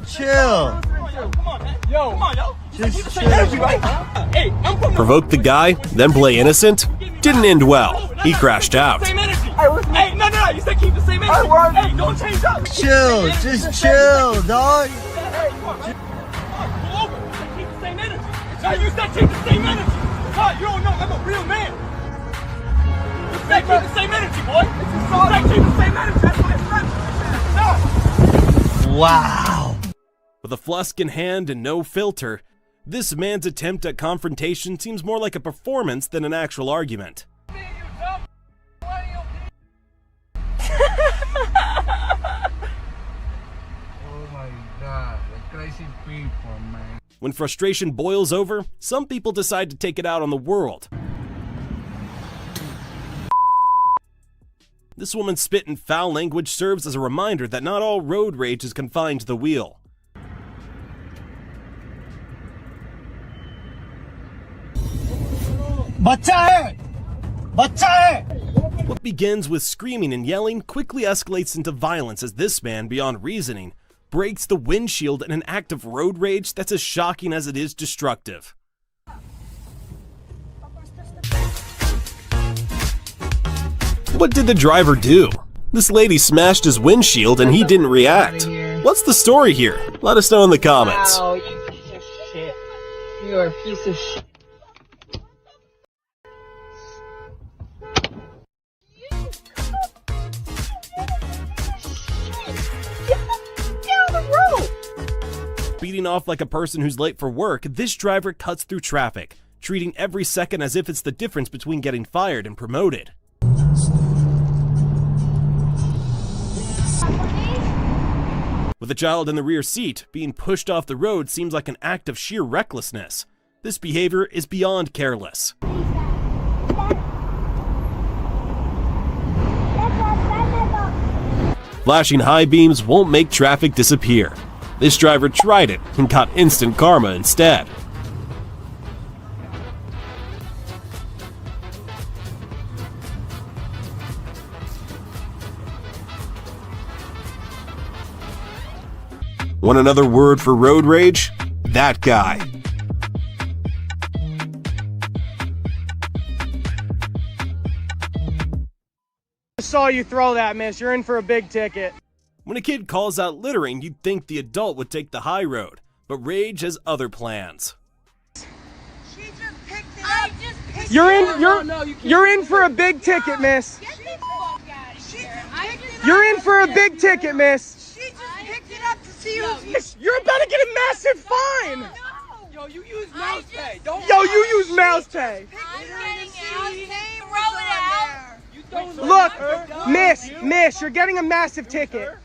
Chill. Just chill. Provoked the guy, then play innocent? Didn't end well. He crashed out. Hey, no, you said keep the same energy. Hey, don't change up. Chill. Just chill, dog. Hey, come on, pull over. Keep the same energy. Now you said keep the same energy. You don't know I'm a real man. You said keep the same energy, boy. You said keep the same energy. That's what I said. Wow. With a flusk in hand and no filter, this man's attempt at confrontation seems more like a performance than an actual argument. Oh my god, the crazy people, man. When frustration boils over, some people decide to take it out on the world. This woman's spit and foul language serves as a reminder that not all road rage is confined to the wheel. What begins with screaming and yelling quickly escalates into violence as this man, beyond reasoning, breaks the windshield in an act of road rage that's as shocking as it is destructive. What did the driver do? This lady smashed his windshield and he didn't react. What's the story here? Let us know in the comments. Wow, you piece of shit. You are a piece of shit. Speeding off like a person who's late for work, this driver cuts through traffic, treating every second as if it's the difference between getting fired and promoted. With a child in the rear seat, being pushed off the road seems like an act of sheer recklessness. This behavior is beyond careless. Flashing high beams won't make traffic disappear. This driver tried it and got instant karma instead. Want another word for road rage? That guy. I saw you throw that, miss. You're in for a big ticket. When a kid calls out littering, you'd think the adult would take the high road, but rage has other plans. You're in for a big ticket, miss. You're in for a big ticket, miss. She just picked it up to see who's... You're about to get a massive fine. Yo, you use mouse pay. Don't Yo, you use mouse pay. Look, miss, you're getting a massive ticket.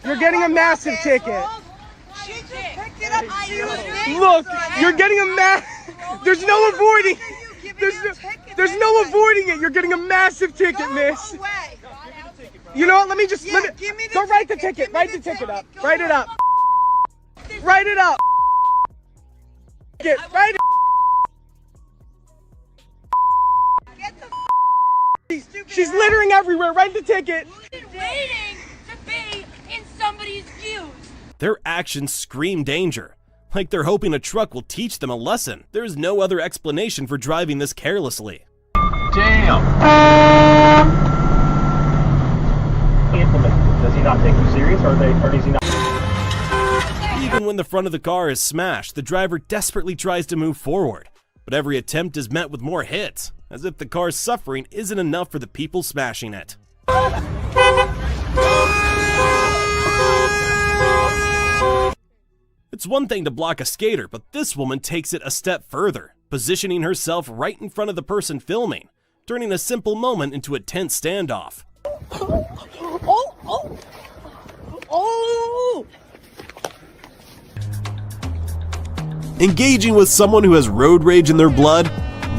You're getting a massive ticket. She just picked it up to see who's... Look, you're getting a there's no avoiding. There's no avoiding it. You're getting a massive ticket, miss. You know what? Let me go write the ticket. Write the ticket up. Write it up. Write it up. Write it. She's littering everywhere. Write the ticket. Waiting to be in somebody's views. Their actions scream danger, like they're hoping a truck will teach them a lesson. There's no other explanation for driving this carelessly. Damn! Does he not take you serious, or does he not? Even when the front of the car is smashed, the driver desperately tries to move forward, but every attempt is met with more hits, as if the car's suffering isn't enough for the people smashing it. It's one thing to block a skater, but this woman takes it a step further, positioning herself right in front of the person filming, turning a simple moment into a tense standoff. Engaging with someone who has road rage in their blood?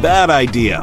Bad idea.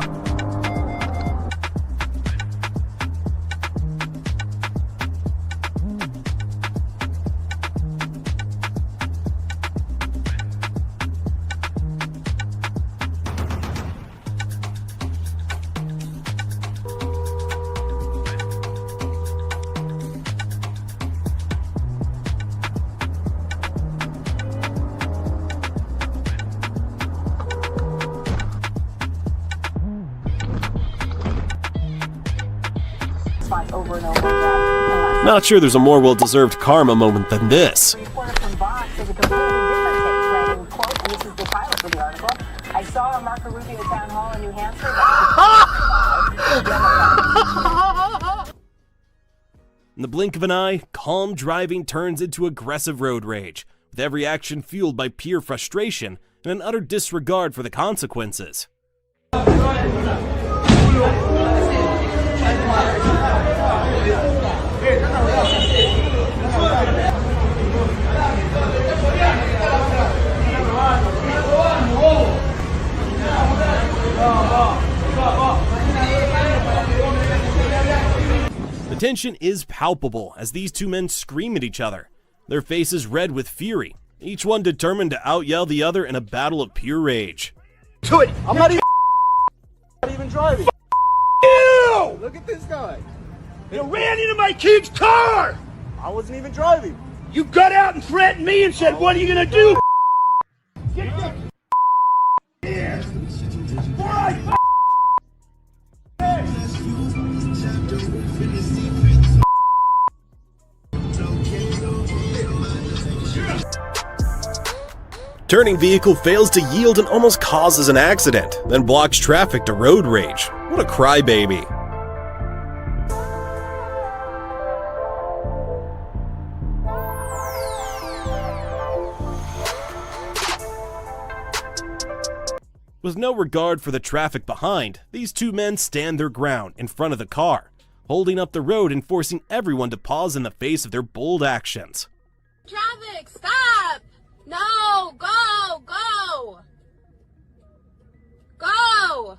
Over and over again. Not sure there's a more well-deserved karma moment than this. Reporter from Vox is a completely different take, writing, quote, and this is the title for the article, I saw a Marco Rubio town hall in New Hampshire In the blink of an eye, calm driving turns into aggressive road rage, with every action fueled by pure frustration and an utter disregard for the consequences. The tension is palpable as these two men scream at each other, their faces red with fury, each one determined to out-yell the other in a battle of pure rage. Do it! I'm not even driving. You! Look at this guy. They ran into my kid's car! I wasn't even driving. You got out and threatened me and said, what are you gonna do? Get the here! Before I Turning vehicle fails to yield and almost causes an accident, then blocks traffic to road rage. What a crybaby. With no regard for the traffic behind, these two men stand their ground in front of the car, holding up the road and forcing everyone to pause in the face of their bold actions. Traffic, stop! No, go, go! Go!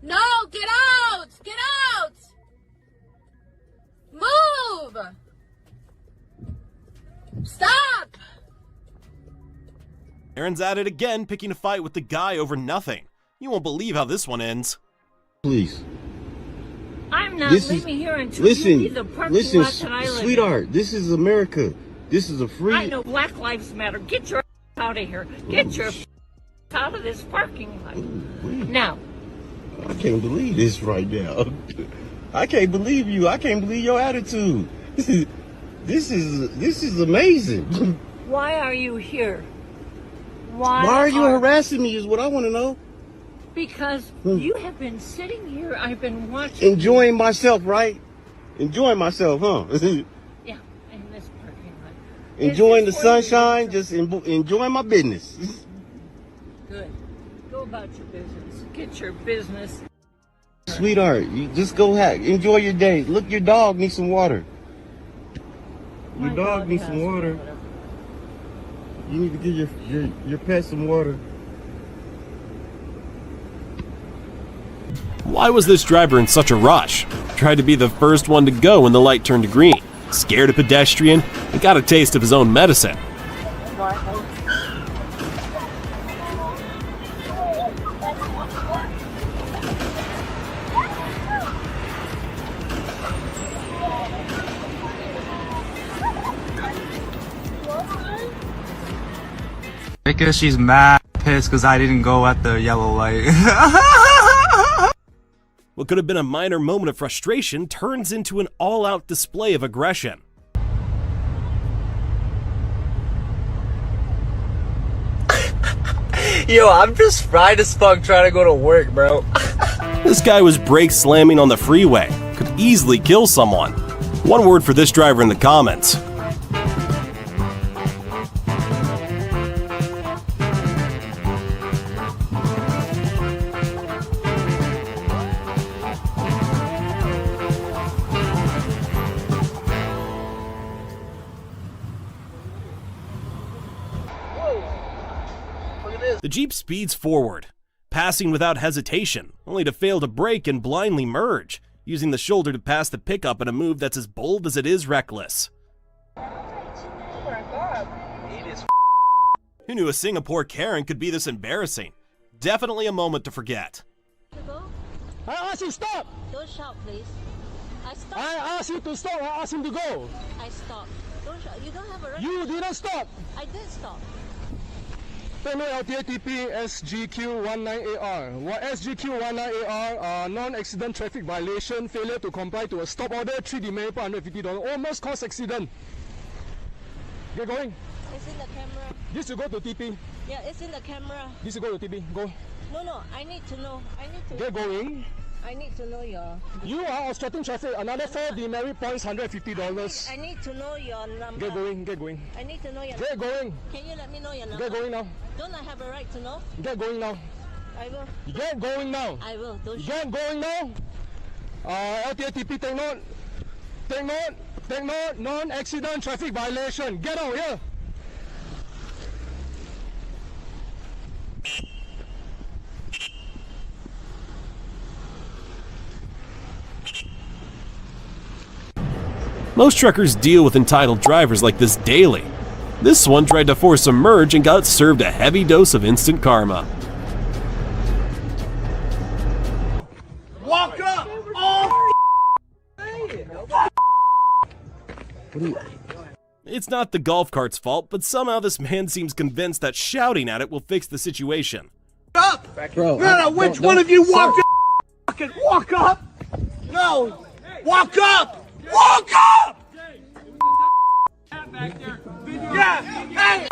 No, get out! Get out! Move! Stop! Aaron's at it again, picking a fight with the guy over nothing. You won't believe how this one ends. Please. I'm not leaving here until you leave the parking lot that I live in. Sweetheart, this is America. This is a free... I know Black Lives Matter. Get your out of here. Get your out of this parking lot. Now. I can't believe this right now. I can't believe you. I can't believe your attitude. This is amazing. Why are you here? Why are you harassing me is what I want to know. Because you have been sitting here. I've been watching. Enjoying myself, right? Enjoying myself, huh? Yeah, in this parking lot. Enjoying the sunshine, just enjoying my business. Good. Go about your business. Get your business. Sweetheart, you just go enjoy your day. Look, your dog needs some water. Your dog needs some water. You need to give your pet some water. Why was this driver in such a rush? Tried to be the first one to go when the light turned to green. Scared a pedestrian and got a taste of his own medicine. Because she's mad pissed because I didn't go at the yellow light. What could have been a minor moment of frustration turns into an all-out display of aggression. Yo, I'm just fried as fuck trying to go to work, bro. This guy was brake slamming on the freeway. Could easily kill someone. One word for this driver in the comments. Jeep speeds forward, passing without hesitation, only to fail to brake and blindly merge, using the shoulder to pass the pickup in a move that's as bold as it is reckless. Oh my God. Who knew a Singapore Karen could be this embarrassing? Definitely a moment to forget. I asked you stop. Don't shout, please. I stopped. I asked you to stop. I asked him to go. I stopped. Don't shout. You don't have a right. You didn't stop. I did stop. Penal LTATP SGQ19AR. What SGQ19AR? Non-accident traffic violation, failure to comply to a stop order, 3 demerit per $150. Almost caused accident. Get going. It's in the camera. This will go to TP. Yeah, it's in the camera. This will go to TP. Go. No, I need to know. I need to. Get going. I need to know your. You are obstructing traffic. Another 4 demerit points, $150. I need to know your number. Get going. Get going. I need to know your. Get going. Can you let me know your number? Get going now. Don't I have a right to know? Get going now. I will. Get going now. I will. Don't. Get going now. LTATP, take note. Take note. Take note. Non-accident traffic violation. Get out here. Most truckers deal with entitled drivers like this daily. This one tried to force a merge and got served a heavy dose of instant karma. Walk up! Oh! It's not the golf cart's fault, but somehow this man seems convinced that shouting at it will fix the situation. Up! Bro, no, which one of you walk up? Fucking walk up! No! Walk up! Walk up! Yeah! Hey!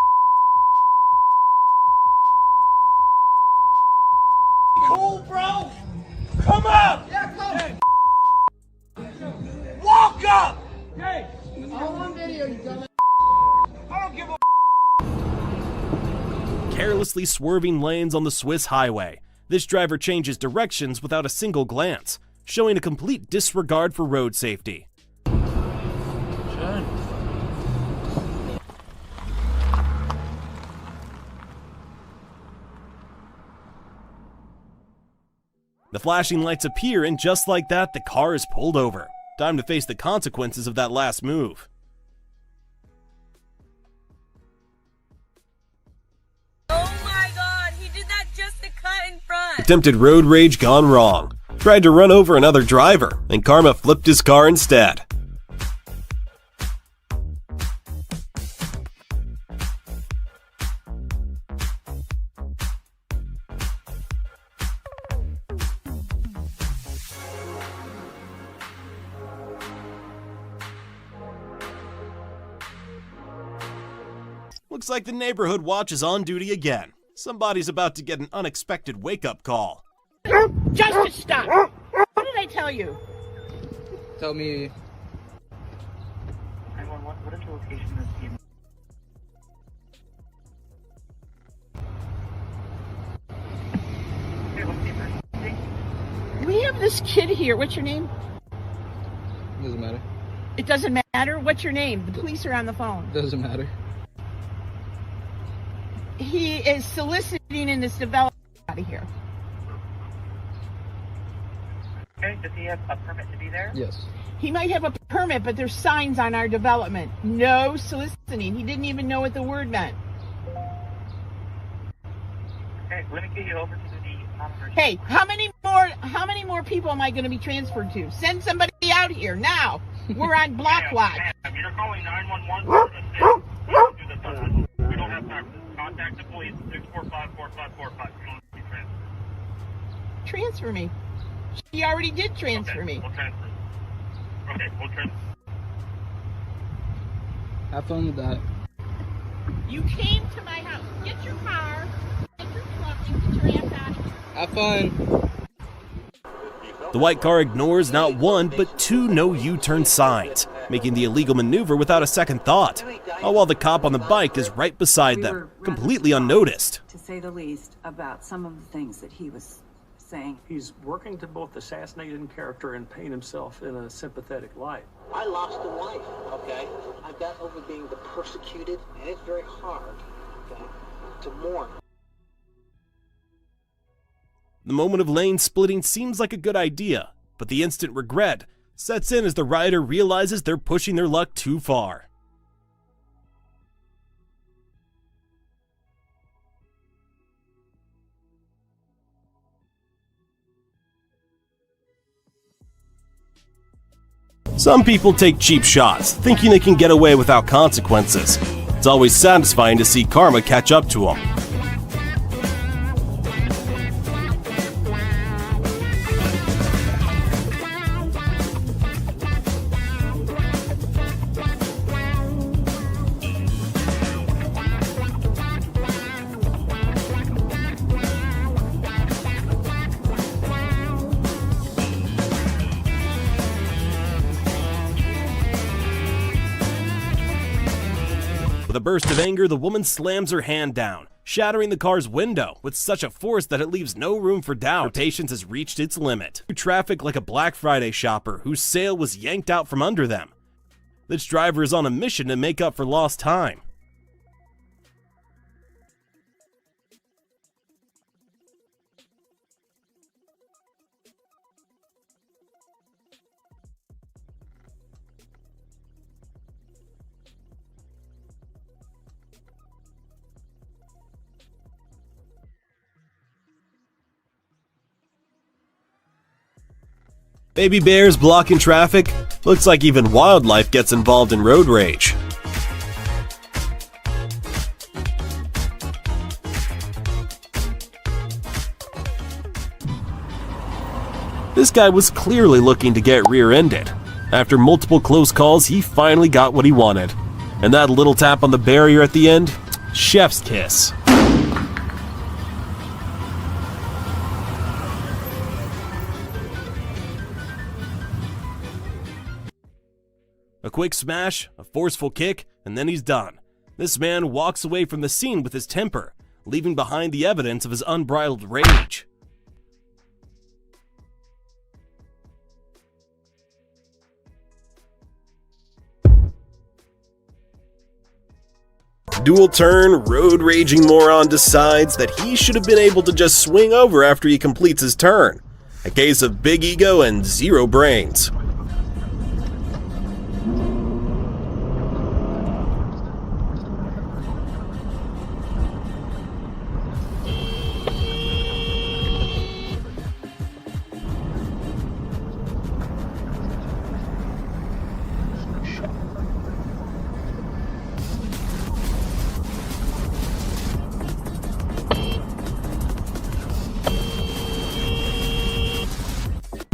Cool, bro! Come up! Yeah, come! Walk up! Hey! I'm on video, you dumbass. I don't give a Carelessly swerving lanes on the Swiss highway, this driver changes directions without a single glance, showing a complete disregard for road safety. The flashing lights appear, and just like that, the car is pulled over. Time to face the consequences of that last move. Oh my God, he did that just to cut in front. Attempted road rage gone wrong. Tried to run over another driver, and karma flipped his car instead. Looks like the neighborhood watch is on duty again. Somebody's about to get an unexpected wake-up call. Just to stop. What did I tell you? Tell me. What is the location of the We have this kid here. What's your name? Doesn't matter. It doesn't matter. What's your name? The police are on the phone. Doesn't matter. He is soliciting in this development out of here. Okay, does he have a permit to be there? Yes. He might have a permit, but there's signs on our development. No soliciting. He didn't even know what the word meant. Okay, let me get you over to the officer. Hey, how many more people am I going to be transferred to? Send somebody out here now. We're on block watch. You're calling 911 We don't have time. Contact the police, 645-4545. Transfer me. She already did transfer me. We'll transfer. Okay, we'll transfer. Have fun with that. You came to my house. Get your car, get your truck, and get your ass out of here. Have fun. The white car ignores not one, but two no U-turn signs, making the illegal maneuver without a second thought, all while the cop on the bike is right beside them, completely unnoticed. To say the least, about some of the things that he was saying. He's working to both assassinate in character and paint himself in a sympathetic light. I lost a wife, okay? I got over being the persecuted, and it's very hard, okay, to mourn. The moment of lane splitting seems like a good idea, but the instant regret sets in as the rider realizes they're pushing their luck too far. Some people take cheap shots, thinking they can get away without consequences. It's always satisfying to see karma catch up to them. With a burst of anger, the woman slams her hand down, shattering the car's window with such a force that it leaves no room for doubt. Her patience has reached its limit. Through traffic like a Black Friday shopper whose sale was yanked out from under them. This driver is on a mission to make up for lost time. Baby bears blocking traffic? Looks like even wildlife gets involved in road rage. This guy was clearly looking to get rear-ended. After multiple close calls, he finally got what he wanted. And that little tap on the barrier at the end? Chef's kiss. A quick smash, a forceful kick, and then he's done. This man walks away from the scene with his temper, leaving behind the evidence of his unbridled rage. Dual turn, road raging moron decides that he should have been able to just swing over after he completes his turn. A case of big ego and zero brains.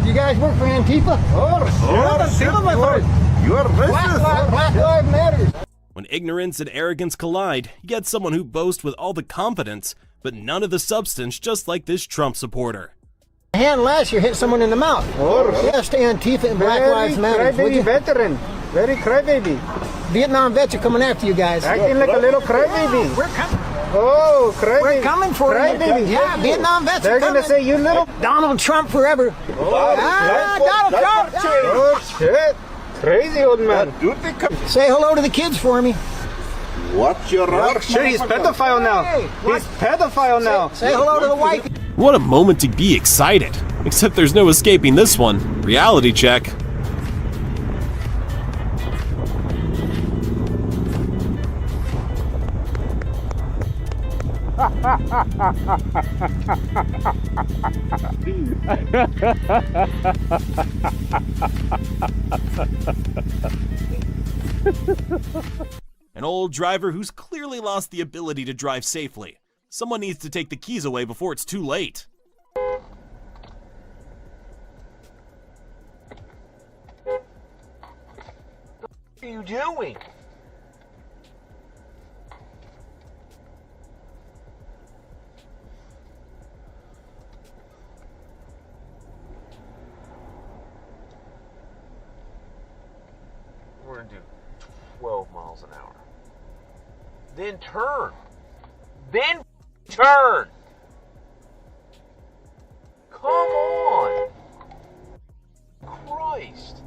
You guys work for Antifa? You're racist. Black Lives Matter. When ignorance and arrogance collide, you get someone who boasts with all the confidence, but none of the substance, just like this Trump supporter. A hand last year hit someone in the mouth. Yes, to Antifa and Black Lives Matter. Crybaby veteran. Very crybaby. Vietnam vets are coming after you guys. Acting like a little crybaby. We're coming. Oh, crybaby. We're coming for you. Crybaby. Yeah, Vietnam vets They're are coming. gonna say you little. Donald Trump forever. Donald Trump. Oh, shit. Crazy old man. Say hello to the kids for me. Watch your rock. Shit, he's pedophile now. He's pedophile now. Say hello to the wife. What a moment to be excited. Except there's no escaping this one. Reality check. An old driver who's clearly lost the ability to drive safely. Someone needs to take the keys away before it's too late. What are you doing? We're gonna do 12 miles an hour. Then turn. Then turn. Come on. Christ.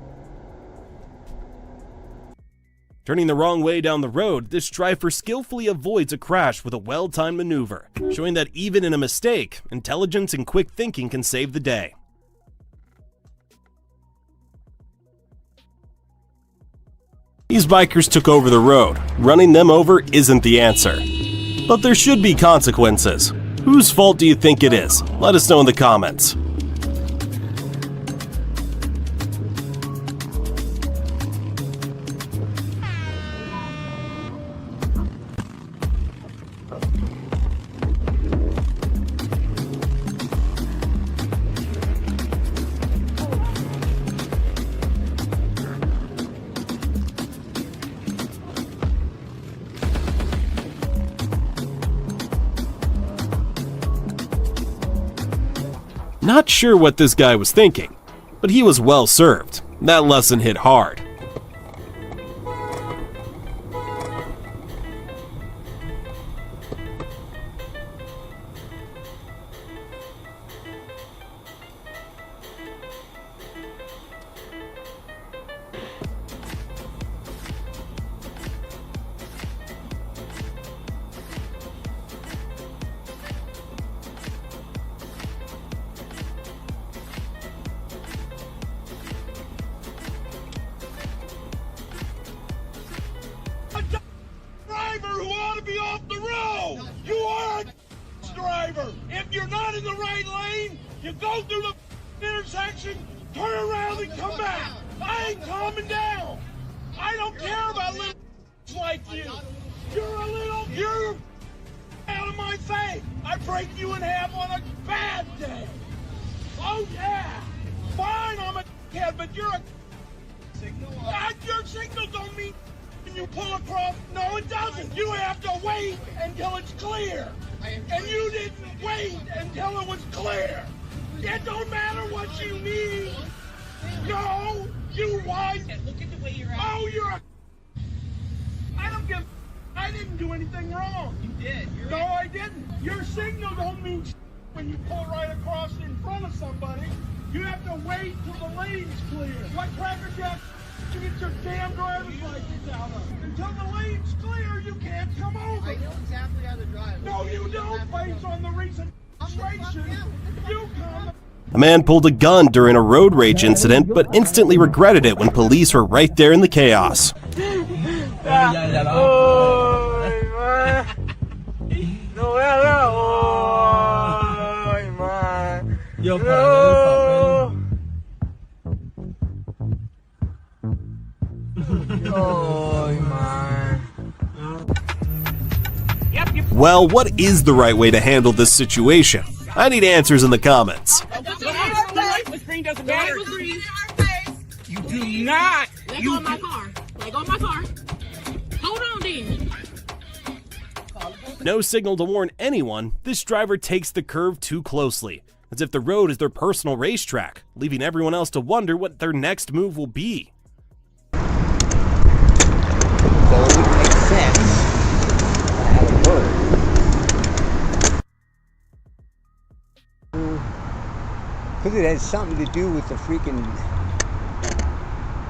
Turning the wrong way down the road, this driver skillfully avoids a crash with a well-timed maneuver, showing that even in a mistake, intelligence and quick thinking can save the day. These bikers took over the road. Running them over isn't the answer. But there should be consequences. Whose fault do you think it is? Let us know in the comments. Not sure what this guy was thinking, but he was well served. That lesson hit hard. Driver who ought to be off the road. You are a driver. If you're not in the right lane, you go through the intersection, turn around and come back. I ain't calming down. I don't care about little like you. You're out of my face. I break you in half on a bad day. Oh yeah. Fine, I'm a kid, but you're a signal. Your signal don't mean you pull across. No, it doesn't. You have to wait until it's clear. And you didn't wait until it was clear. It don't matter what you need. No, you white. Look at the way you're at. Oh, you're a... I didn't do anything wrong. You did. No, I didn't. Your signal don't mean when you pull right across in front of somebody. You have to wait till the lane's clear. What Cracker Jack you get your damn driver's license out of? Until the lane's clear, you can't come over. I know exactly how to drive. No, you don't, based on the recent demonstration. You come... A man pulled a gun during a road rage incident, but instantly regretted it when police were right there in the chaos. Well, what is the right way to handle this situation? I need answers in the comments. The screen doesn't matter. You do not. Let go of my car. Let go of my car. Hold on, then. No signal to warn anyone, this driver takes the curve too closely, as if the road is their personal racetrack, leaving everyone else to wonder what their next move will be. So it would make sense to have a bird. Because it has something to do with the freaking...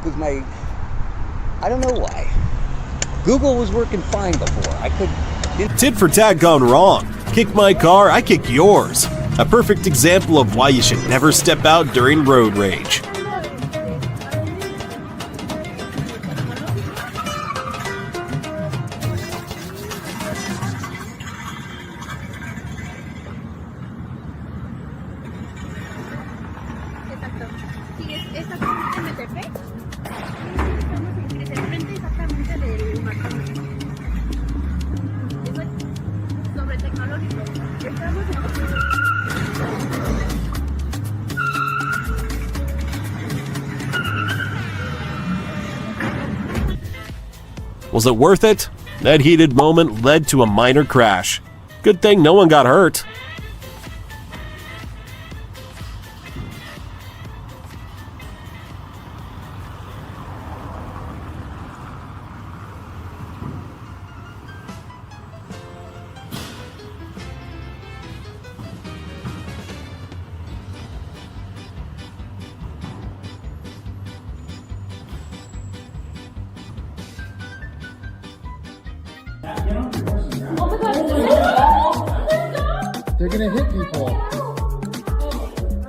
Because I don't know why. Google was working fine before. I could... Tit for tat gone wrong. Kick my car, I kick yours. A perfect example of why you should never step out during road rage. Was it worth it? That heated moment led to a minor crash. Good thing no one got hurt. They're gonna hit people.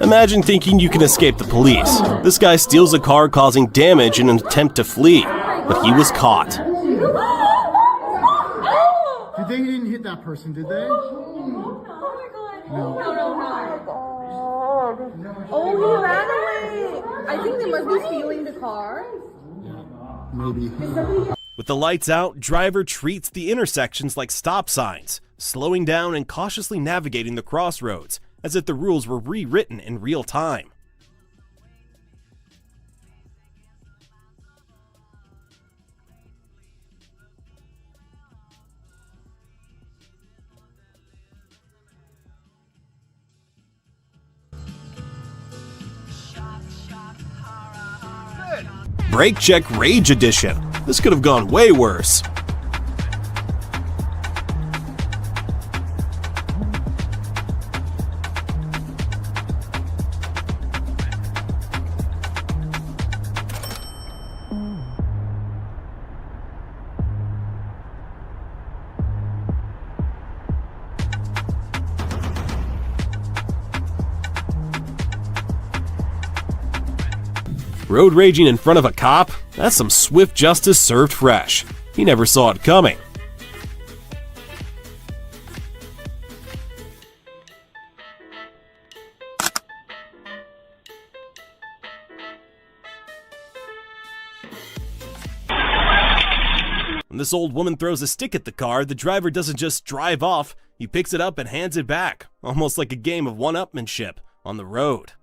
Imagine thinking you can escape the police. This guy steals a car, causing damage in an attempt to flee, but he was caught. They didn't hit that person, did they? No. Oh, he ran away. I think they must be stealing the car. Maybe. With the lights out, driver treats the intersections like stop signs, slowing down and cautiously navigating the crossroads, as if the rules were rewritten in real time. Brake Check Rage Edition. This could have gone way worse. Road raging in front of a cop? That's some swift justice served fresh. He never saw it coming. When this old woman throws a stick at the car, the driver doesn't just drive off, he picks it up and hands it back, almost like a game of one-upmanship on the road.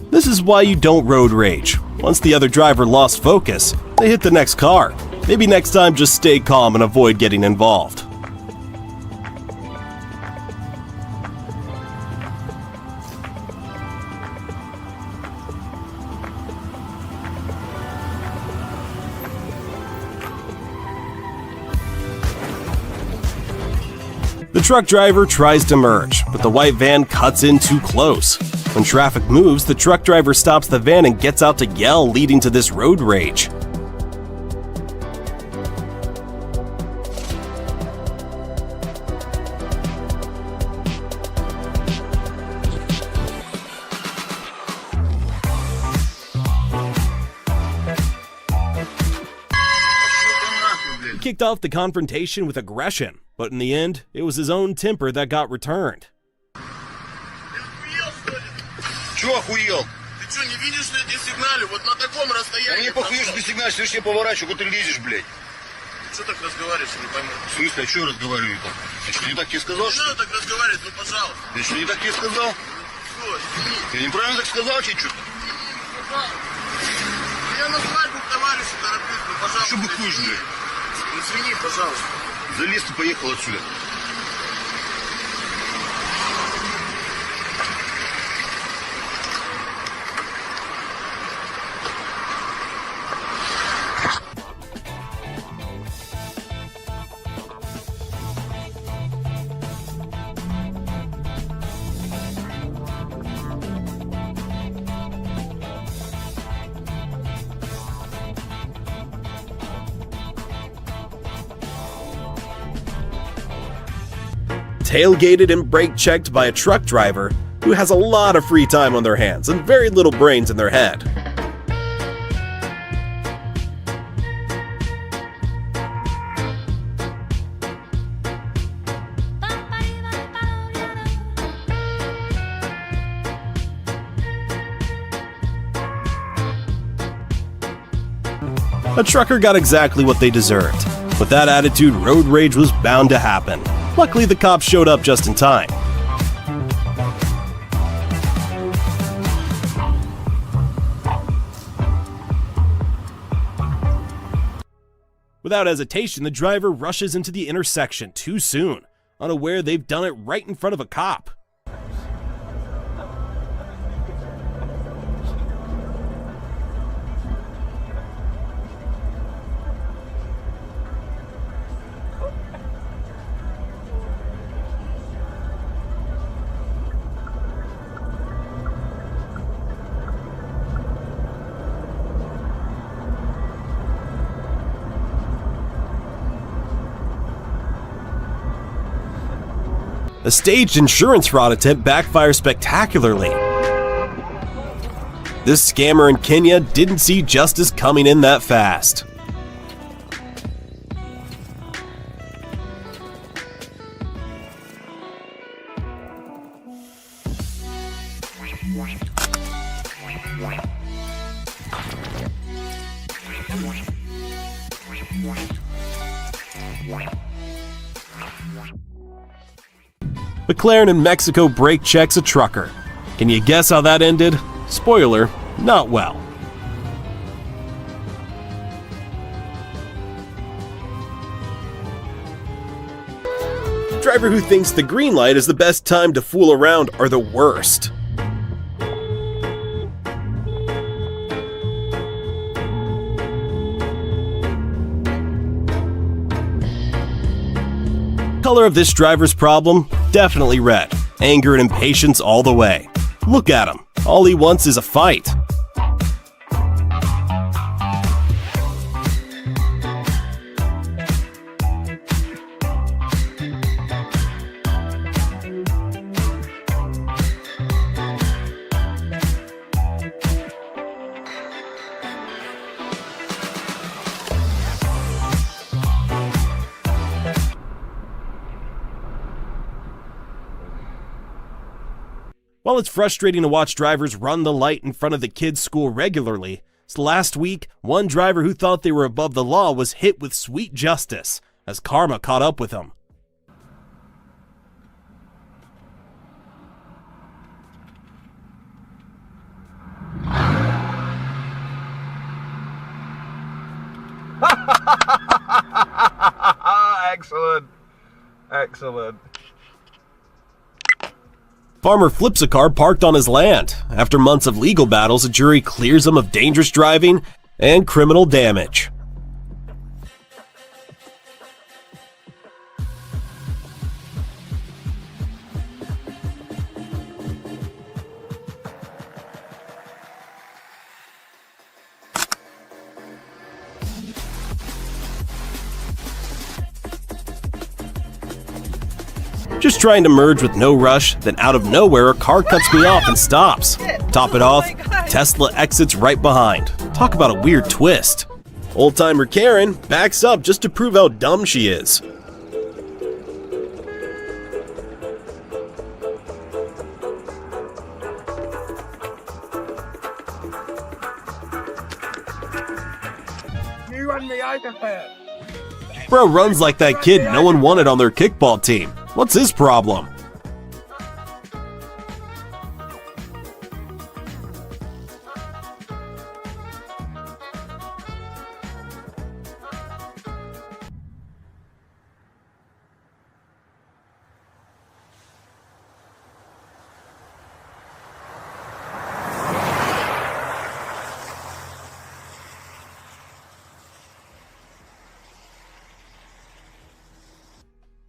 This is why you don't road rage. Once the other driver lost focus, they hit the next car. Maybe next time just stay calm and avoid getting involved. The truck driver tries to merge, but the white van cuts in too close. When traffic moves, the truck driver stops the van and gets out to yell, leading to this road rage. He kicked off the confrontation with aggression, but in the end, it was his own temper that got returned. Чё охуел? Ты что, не видишь, что я тебе сигналю? Вот на таком расстоянии... Да мне похуй, что ты сигналишь, ты вообще поворачивай, куда ты лезешь, блядь. Ты что так разговариваешь, не пойму? В смысле, а что разговариваю-то? Я что, не так тебе сказал, что ли? Не надо так разговаривать, ну пожалуйста. Я что, не так тебе сказал? Что, извини. Я неправильно так сказал тебе что-то? Я на свадьбу к товарищу тороплюсь, ну пожалуйста. Что бухуешь, блядь? Извини, пожалуйста. Залез и поехал отсюда. Tailgated and brake checked by a truck driver, who has a lot of free time on their hands and very little brains in their head. A trucker got exactly what they deserved. With that attitude, road rage was bound to happen. Luckily, the cops showed up just in time. Without hesitation, the driver rushes into the intersection too soon, unaware they've done it right in front of a cop. A staged insurance fraud attempt backfires spectacularly. This scammer in Kenya didn't see justice coming in that fast. McLaren in Mexico brake checks a trucker. Can you guess how that ended? Spoiler, not well. Driver who thinks the green light is the best time to fool around are the worst. Color of this driver's problem? Definitely red. Anger and impatience all the way. Look at him. All he wants is a fight. While it's frustrating to watch drivers run the light in front of the kids' school regularly, last week, one driver who thought they were above the law was hit with sweet justice, as karma caught up with him. Excellent. Excellent. Farmer flips a car parked on his land. After months of legal battles, a jury clears him of dangerous driving and criminal damage. Just trying to merge with no rush, then out of nowhere a car cuts me off and stops. Top it off, Tesla exits right behind. Talk about a weird twist. Old-timer Karen backs up just to prove how dumb she is. You and me overhead. Bro runs like that kid no one wanted on their kickball team. What's his problem?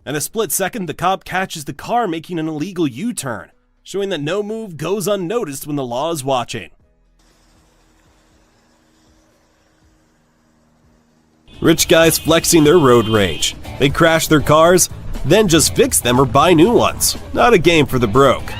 In a split second, the cop catches the car making an illegal U-turn, showing that no move goes unnoticed when the law is watching. Rich guys flexing their road rage. They crash their cars, then just fix them or buy new ones. Not a game for the broke.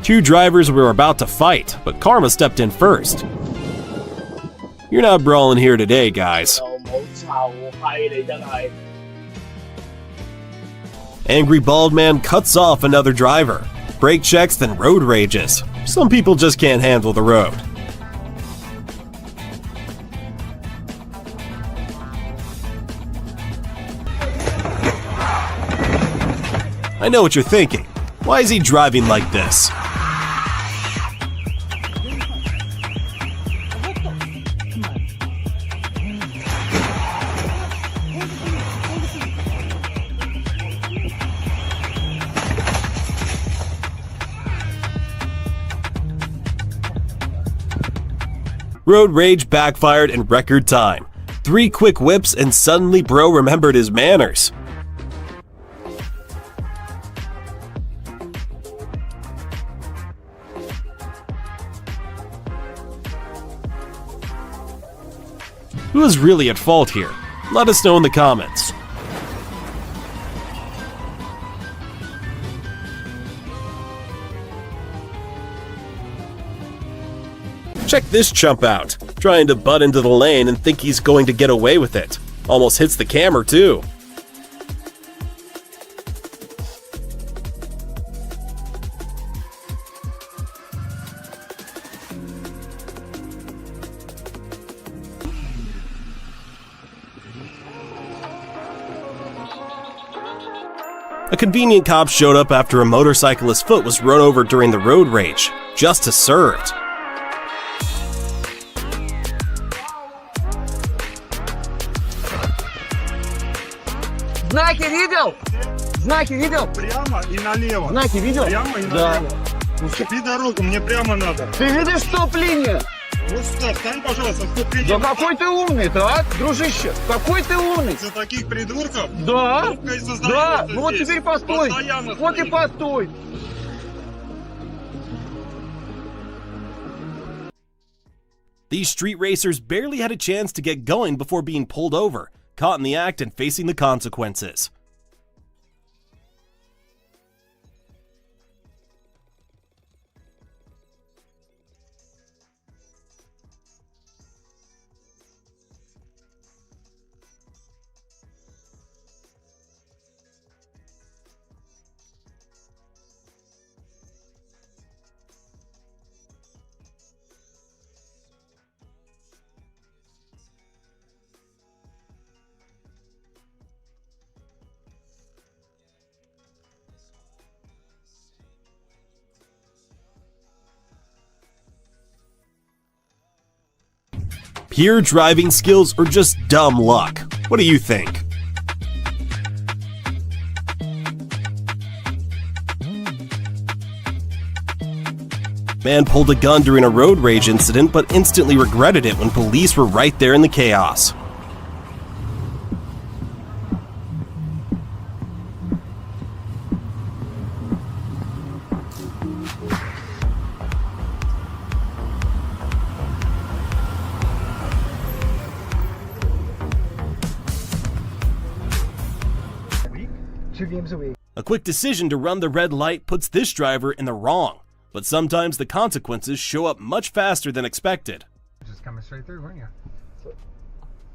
Two drivers were about to fight, but Karma stepped in first. You're not brawling here today, guys. Angry bald man cuts off another driver. Brake checks, then road rages. Some people just can't handle the road. I know what you're thinking. Why is he driving like this? Road rage backfired in record time. 3 quick whips and suddenly bro remembered his manners. Who is really at fault here? Let us know in the comments. Check this chump out, trying to butt into the lane and think he's going to get away with it. Almost hits the camera too. A convenient cop showed up after a motorcyclist's foot was run over during the road rage. Justice served. Знаки видел? Знаки видел? Прямо и налево. Знаки видел? Прямо и Да. налево. Уступи дорогу, мне прямо надо. Ты видишь стоп-линию? Вот сюда, встань, пожалуйста, стоп-линию. Да какой ты умный-то, а, дружище? Какой ты умный? За таких придурков? Да, Только и да, создается ну вот здесь. теперь постой, Постоянно вот и стоит. постой. These street racers barely had a chance to get going before being pulled over, caught in the act and facing the consequences. Pure driving skills or just dumb luck? What do you think? Man pulled a gun during a road rage incident but instantly regretted it when police were right there in the chaos. A quick decision to run the red light puts this driver in the wrong, but sometimes the consequences show up much faster than expected. Just coming straight through, weren't you?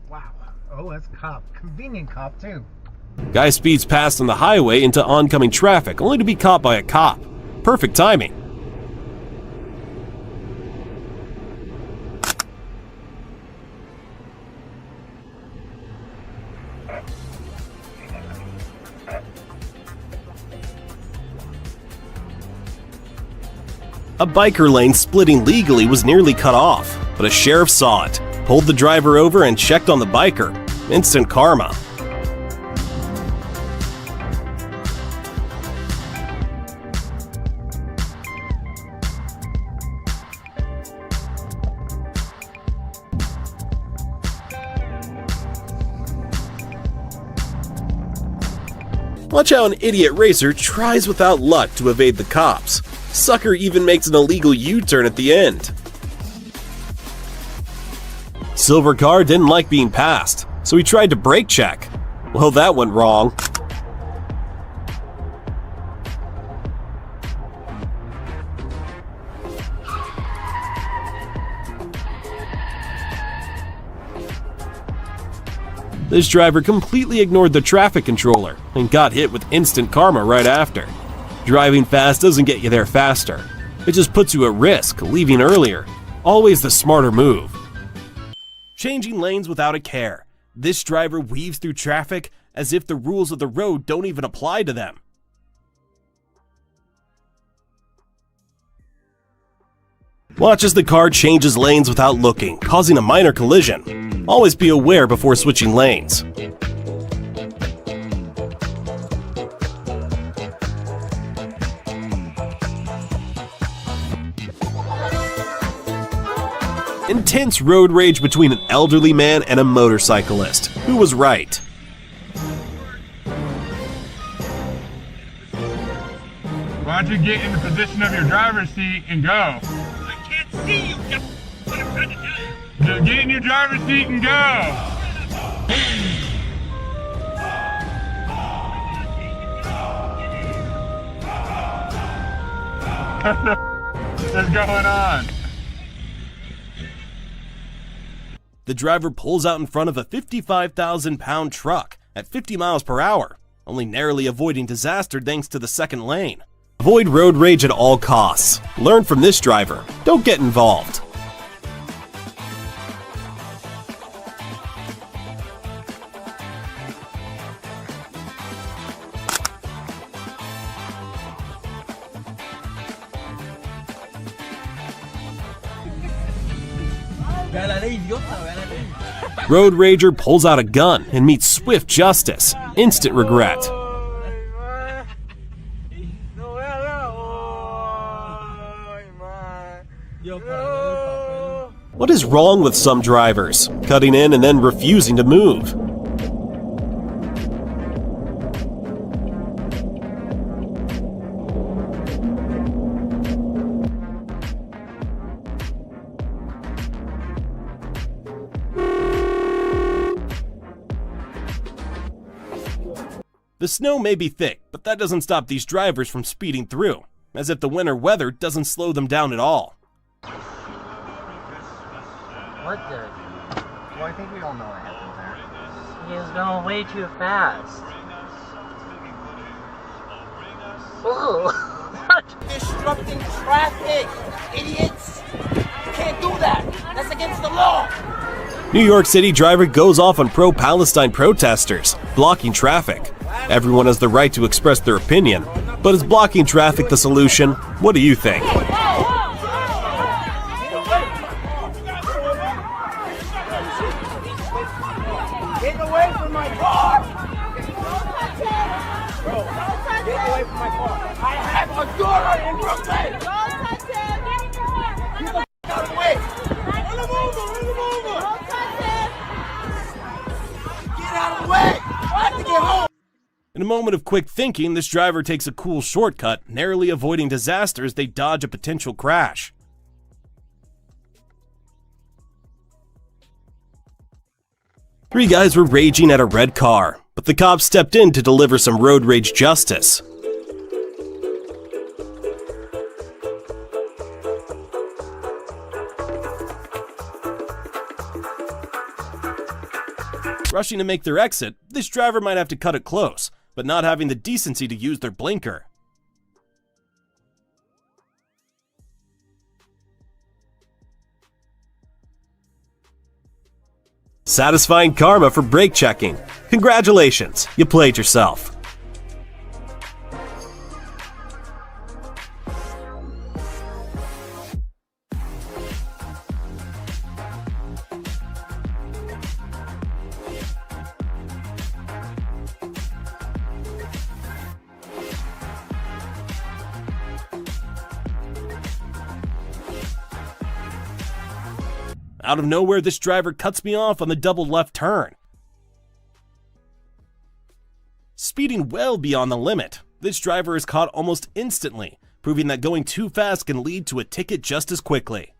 Wow. Oh, that's a cop. Convenient cop, too. Guy speeds past on the highway into oncoming traffic, only to be caught by a cop. Perfect timing. A biker lane splitting legally was nearly cut off, but a sheriff saw it, pulled the driver over and checked on the biker. Instant karma. Watch how an idiot racer tries without luck to evade the cops. Sucker even makes an illegal U-turn at the end. Silver car didn't like being passed, so he tried to brake check. Well, that went wrong. This driver completely ignored the traffic controller and got hit with instant karma right after. Driving fast doesn't get you there faster. It just puts you at risk, leaving earlier. Always the smarter move. Changing lanes without a care. This driver weaves through traffic as if the rules of the road don't even apply to them. Watch as the car changes lanes without looking, causing a minor collision. Always be aware before switching lanes. Intense road rage between an elderly man and a motorcyclist. Who was right? Why don't you get in the position of your driver's seat and go? See you, what I'm trying to tell you. Just get in your driver's seat and go. What's going on? The driver pulls out in front of a 55,000-pound truck at 50 miles per hour, only narrowly avoiding disaster thanks to the second lane. Avoid road rage at all costs. Learn from this driver. Don't get involved. Road rager pulls out a gun and meets swift justice. Instant regret. What is wrong with some drivers? Cutting in and then refusing to move. The snow may be thick, but that doesn't stop these drivers from speeding through, as if the winter weather doesn't slow them down at all. What the? Well, I think we all know what happened there. He is going way too fast. Whoa! What? Disrupting traffic, idiots! You can't do that. That's against the law. New York City driver goes off on pro-Palestine protesters, blocking traffic. Everyone has the right to express their opinion, but is blocking traffic the solution? What do you think? Get away from my car! Bro, get away from my car. I have a daughter in Brooklyn! Don't touch him! Get the out of the way! Run him over! Don't touch him! Get out of the way! I have to get home! In a moment of quick thinking, this driver takes a cool shortcut, narrowly avoiding disaster as they dodge a potential crash. Three guys were raging at a red car, but the cops stepped in to deliver some road rage justice. Rushing to make their exit, this driver might have to cut it close, but not having the decency to use their blinker. Satisfying karma for brake checking. Congratulations, you played yourself. Out of nowhere, this driver cuts me off on the double left turn. speeding well beyond the limit. This driver is caught almost instantly, proving that going too fast can lead to a ticket just as quickly.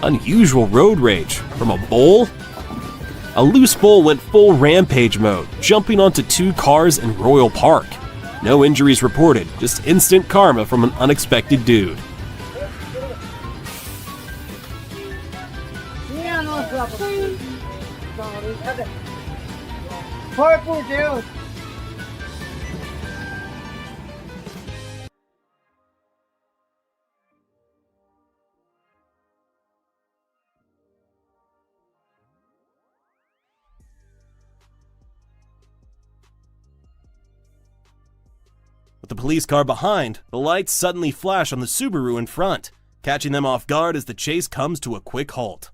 Unusual road rage from a bull? A loose bull went full rampage mode, jumping onto 2 cars in Royal Park. No injuries reported, just instant karma from an unexpected dude. Purple dude. With the police car behind, the lights suddenly flash on the Subaru in front, catching them off guard as the chase comes to a quick halt.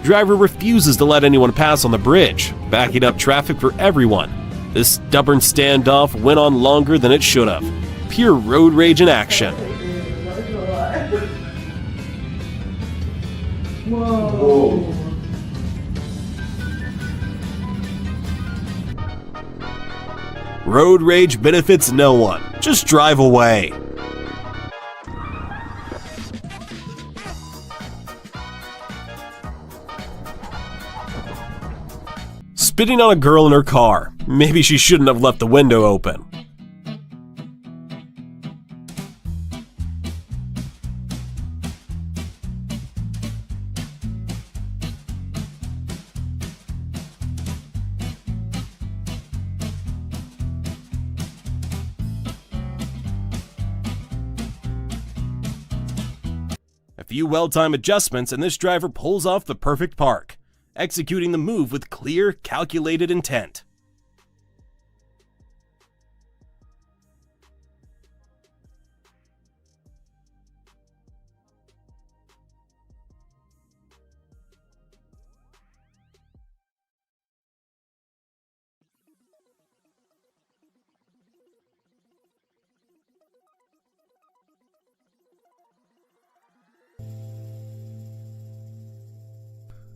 Driver refuses to let anyone pass on the bridge, backing up traffic for everyone. This stubborn standoff went on longer than it should have. Pure road rage in action. Whoa. Road rage benefits no one. Just drive away. Spitting on a girl in her car. Maybe she shouldn't have left the window open. A few well-timed adjustments and this driver pulls off the perfect park, executing the move with clear, calculated intent.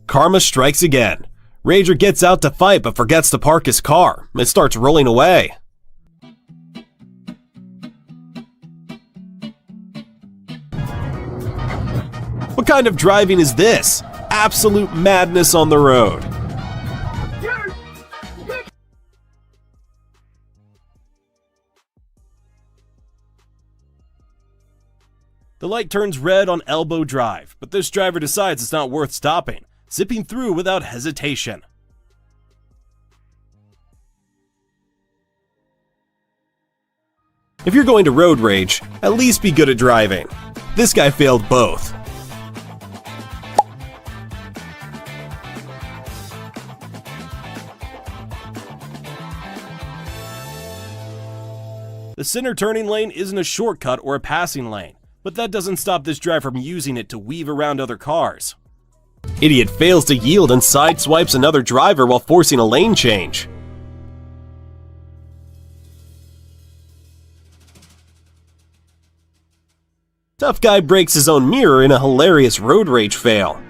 Karma strikes again. Rager gets out to fight but forgets to park his car. It starts rolling away. What kind of driving is this? Absolute madness on the road. The light turns red on Elbow Drive, but this driver decides it's not worth stopping, zipping through without hesitation. If you're going to road rage, at least be good at driving. This guy failed both. The center turning lane isn't a shortcut or a passing lane, but that doesn't stop this driver from using it to weave around other cars. Idiot fails to yield and sideswipes another driver while forcing a lane change. Tough guy breaks his own mirror in a hilarious road rage fail.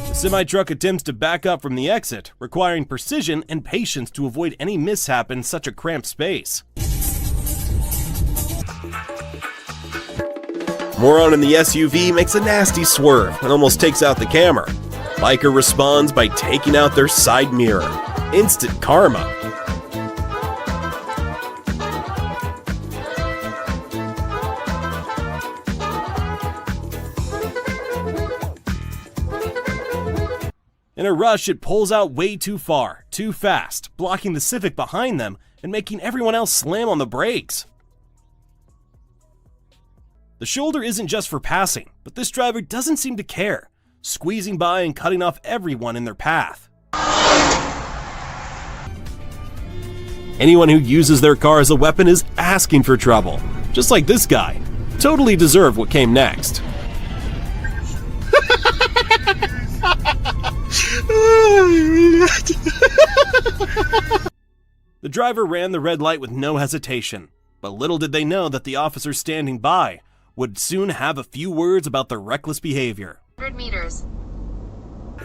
The semi-truck attempts to back up from the exit, requiring precision and patience to avoid any mishap in such a cramped space. Moron in the SUV makes a nasty swerve and almost takes out the camera. Biker responds by taking out their side mirror. Instant karma. In a rush, it pulls out way too far, too fast, blocking the Civic behind them and making everyone else slam on the brakes. The shoulder isn't just for passing, but this driver doesn't seem to care, squeezing by and cutting off everyone in their path. Anyone who uses their car as a weapon is asking for trouble, just like this guy. Totally deserved what came next. The driver ran the red light with no hesitation, but little did they know that the officers standing by would soon have a few words about their reckless behavior. 100 meters.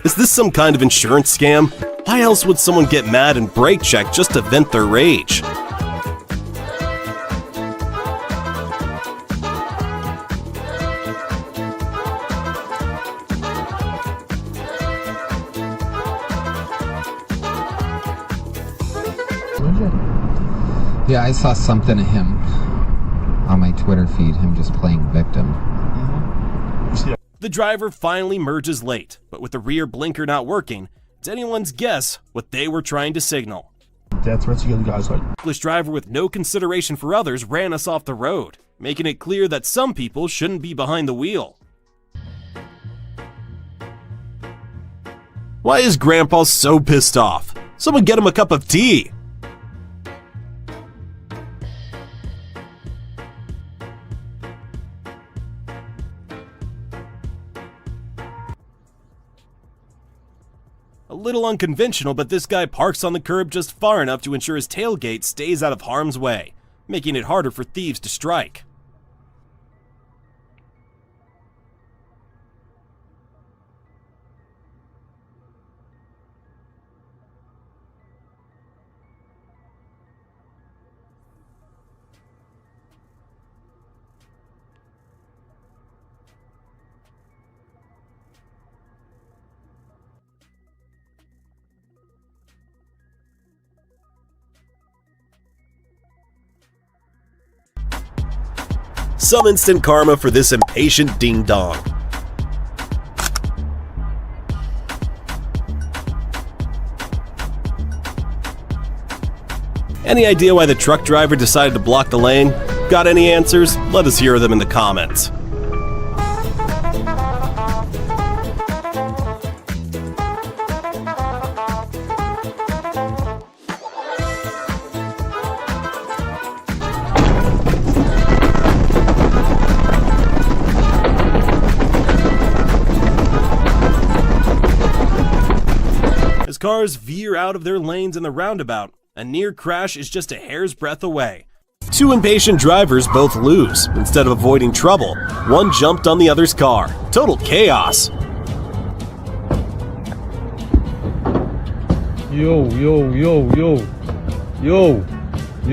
Is this some kind of insurance scam? Why else would someone get mad and brake check just to vent their rage? Yeah, I saw something of him on my Twitter feed, him just playing victim. The driver finally merges late, but with the rear blinker not working, it's anyone's guess what they were trying to signal. Death threats against guys like Reckless driver with no consideration for others ran us off the road, making it clear that some people shouldn't be behind the wheel. Why is Grandpa so pissed off? Someone get him a cup of tea! A little unconventional, but this guy parks on the curb just far enough to ensure his tailgate stays out of harm's way, making it harder for thieves to strike. Some instant karma for this impatient ding-dong. Any idea why the truck driver decided to block the lane? Got any answers? Let us hear them in the comments. As cars veer out of their lanes in the roundabout, a near crash is just a hair's breadth away. Two impatient drivers both lose. Instead of avoiding trouble, one jumped on the other's car. Total chaos.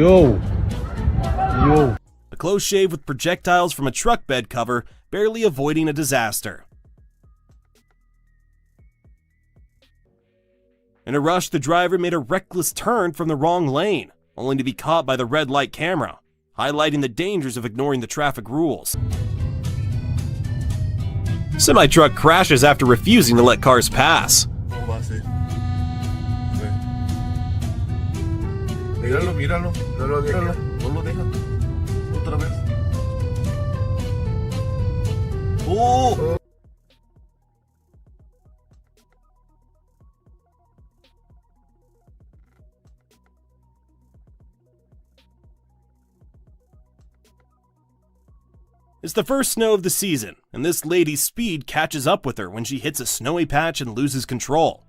yo. A close shave with projectiles from a truck bed cover, barely avoiding a disaster. In a rush, the driver made a reckless turn from the wrong lane, only to be caught by the red light camera, highlighting the dangers of ignoring the traffic rules. Semi-truck crashes after refusing to let cars pass. Míralo, no lo deja. Otra vez. Oh! It's the first snow of the season, and this lady's speed catches up with her when she hits a snowy patch and loses control.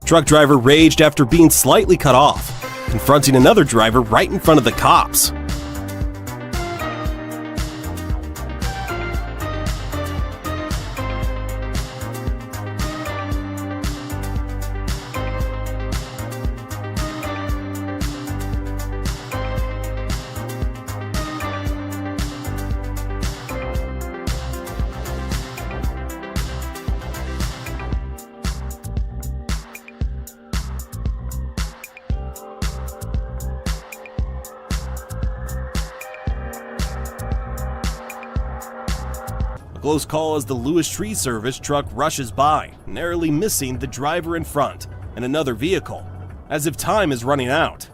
Truck driver raged after being slightly cut off, confronting another driver right in front of the cops. A close call as the Lewis Tree Service truck rushes by, narrowly missing the driver in front and another vehicle, as if time is running out.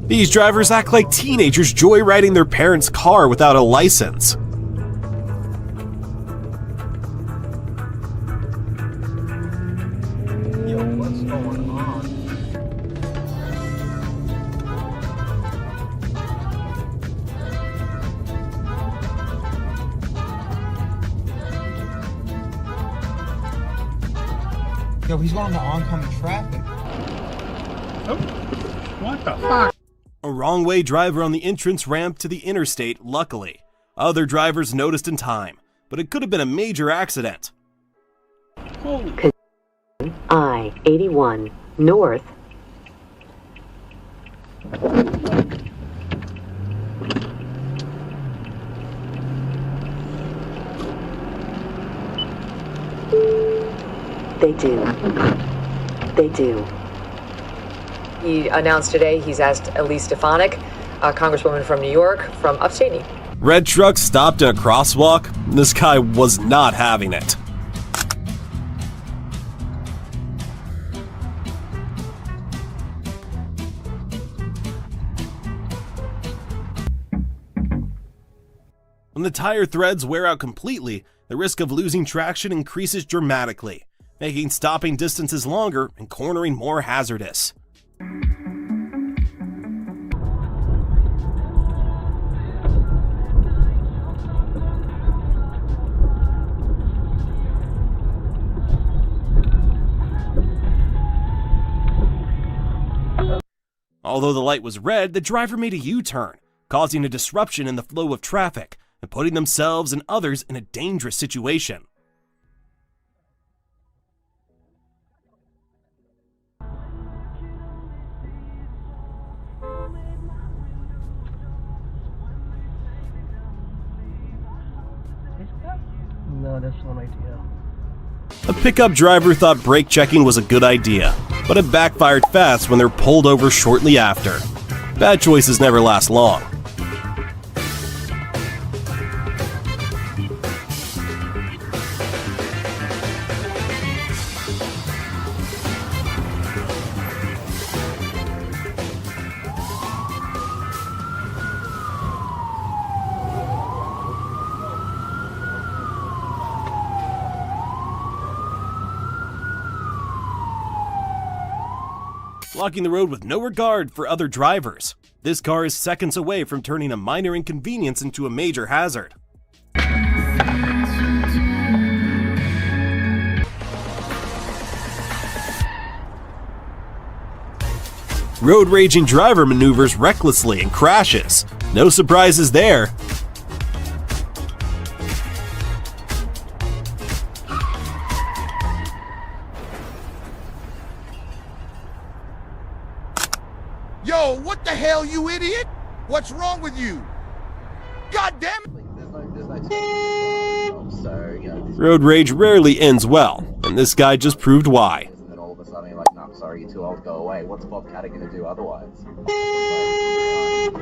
These drivers act like teenagers joyriding their parents' car without a license. What's going on? Yo, he's going to oncoming traffic. Oh, what the fuck? A wrong-way driver on the entrance ramp to the interstate, luckily. Other drivers noticed in time, but it could have been a major accident. I-81 North. They do. He announced today he's asked Elise Stefanik, a congresswoman from New York, from upstate New York. Red truck stopped at a crosswalk. This guy was not having it. When the tire threads wear out completely, the risk of losing traction increases dramatically, making stopping distances longer and cornering more hazardous. Although the light was red, the driver made a U-turn, causing a disruption in the flow of traffic and putting themselves and others in a dangerous situation. No, that's one idea. A pickup driver thought brake checking was a good idea, but it backfired fast when they're pulled over shortly after. Bad choices never last long. Blocking the road with no regard for other drivers. This car is seconds away from turning a minor inconvenience into a major hazard. Road raging driver maneuvers recklessly and crashes. No surprises there. Yo, what the hell, you idiot? What's wrong with you? God damn it! Road rage rarely ends well, and this guy just proved why. And then all of a sudden you're like, no, I'm sorry, you're too old, go away. What's Bob Catter going to do otherwise? You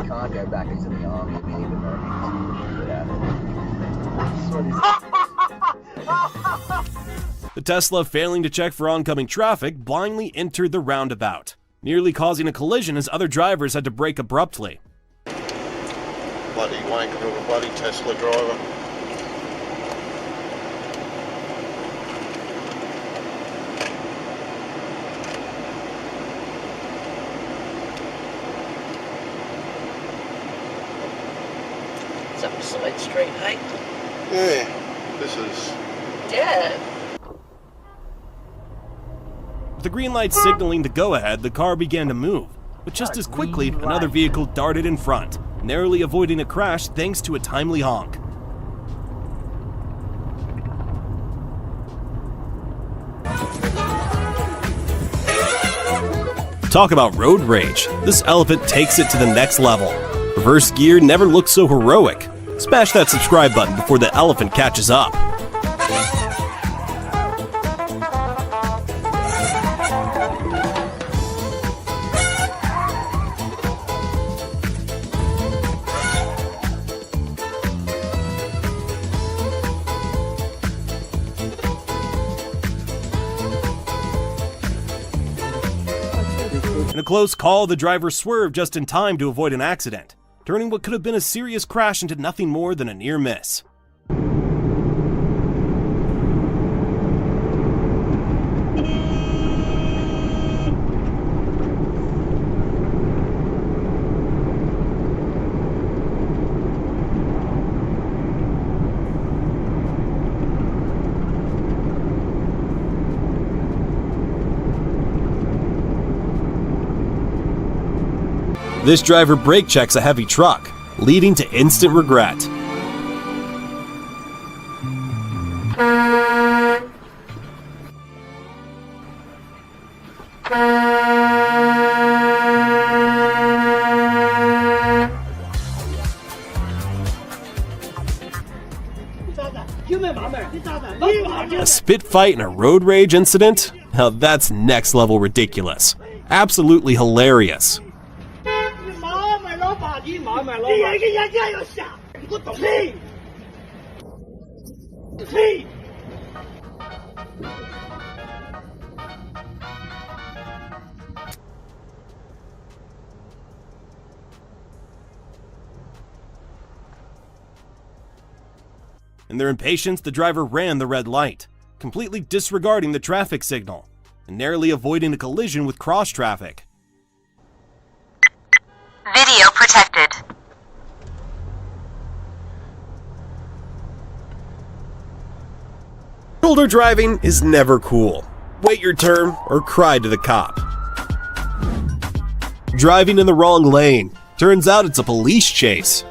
can't go back into the army and be even more good at it. The Tesla, failing to check for oncoming traffic, blindly entered the roundabout, nearly causing a collision as other drivers had to brake abruptly. Bloody wanker of a bloody Tesla driver. It's up a side street, hey? Yeah, this is... Yeah. With the green light signaling the go-ahead, the car began to move. But just as quickly, another vehicle darted in front, narrowly avoiding a crash thanks to a timely honk. Talk about road rage. This elephant takes it to the next level. Reverse gear never looked so heroic. Smash that subscribe button before the elephant catches up. In a close call, the driver swerved just in time to avoid an accident, turning what could have been a serious crash into nothing more than a near miss. This driver brake checks a heavy truck, leading to instant regret. A spit fight and a road rage incident? Now that's next level ridiculous. Absolutely hilarious. In their impatience, the driver ran the red light, completely disregarding the traffic signal and narrowly avoiding a collision with cross traffic. Video protected. Shoulder driving is never cool. Wait your turn or cry to the cop. Driving in the wrong lane. Turns out it's a police chase.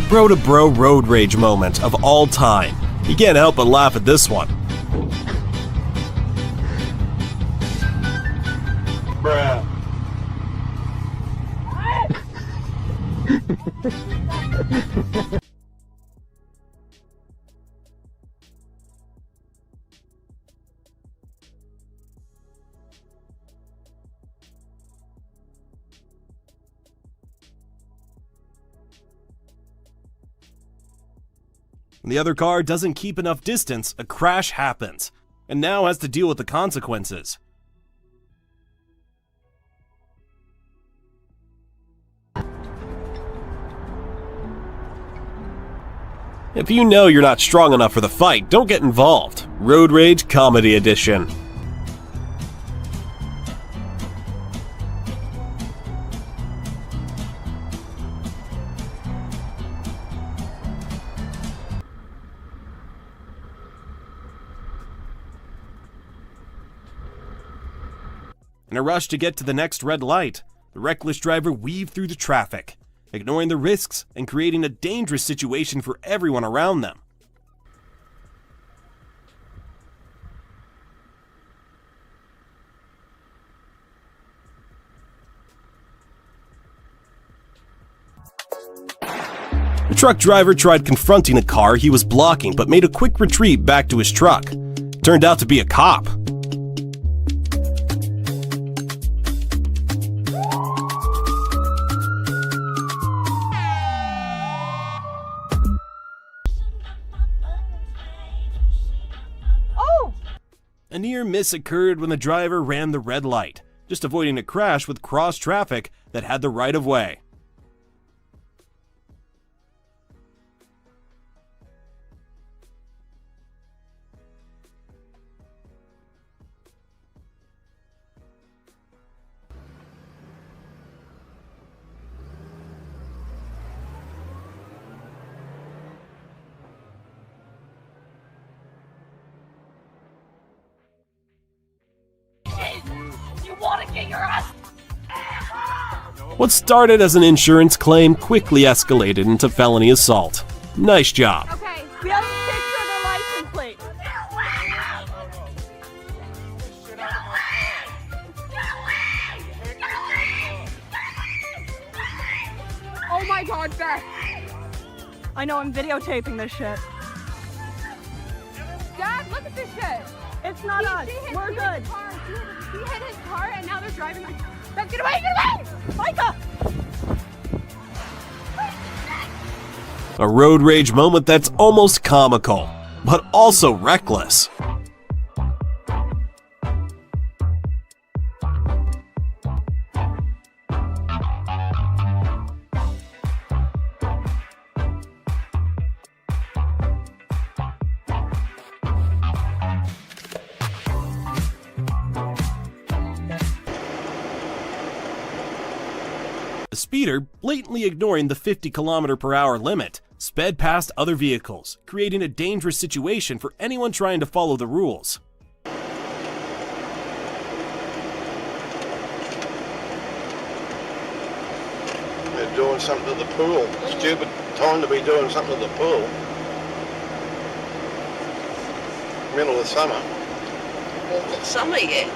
Bro to bro road rage moment of all time. You can't help but laugh at this one. Bruh. When the other car doesn't keep enough distance, a crash happens, and now has to deal with the consequences. If you know you're not strong enough for the fight, don't get involved. Road Rage Comedy Edition. In a rush to get to the next red light, the reckless driver weaved through the traffic, ignoring the risks and creating a dangerous situation for everyone around them. The truck driver tried confronting a car he was blocking but made a quick retreat back to his truck. Turned out to be a cop. A near miss occurred when the driver ran the red light, just avoiding a crash with cross traffic that had the right of way. You want to get your ass? What started as an insurance claim quickly escalated into felony assault. Nice job. Okay, we have a picture of the license plate. Oh my God, Beth. I know, I'm videotaping this shit. Dad, look at this shit. It's not us. We're good. He hit his car and now they're driving like, Beth, get away, get away! Micah! A road rage moment that's almost comical, but also reckless. A speeder, blatantly ignoring the 50 km/h limit, sped past other vehicles, creating a dangerous situation for anyone trying to follow the rules. doing something to the pool. Stupid time to be doing something to the pool. Middle of summer. Well, it's summer yet.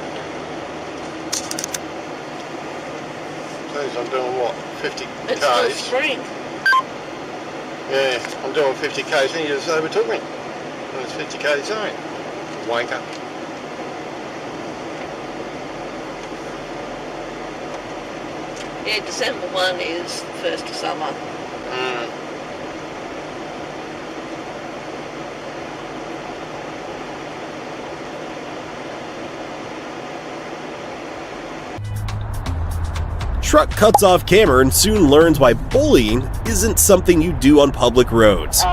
Geez, I'm doing what, 50 It's k's? still spring. Yeah, I'm doing 50 k's and you just overtook me. And it's 50 k's zone. Wanker. Yeah, December 1 is first of summer. Truck cuts off camera and soon learns why bullying isn't something you do on public roads.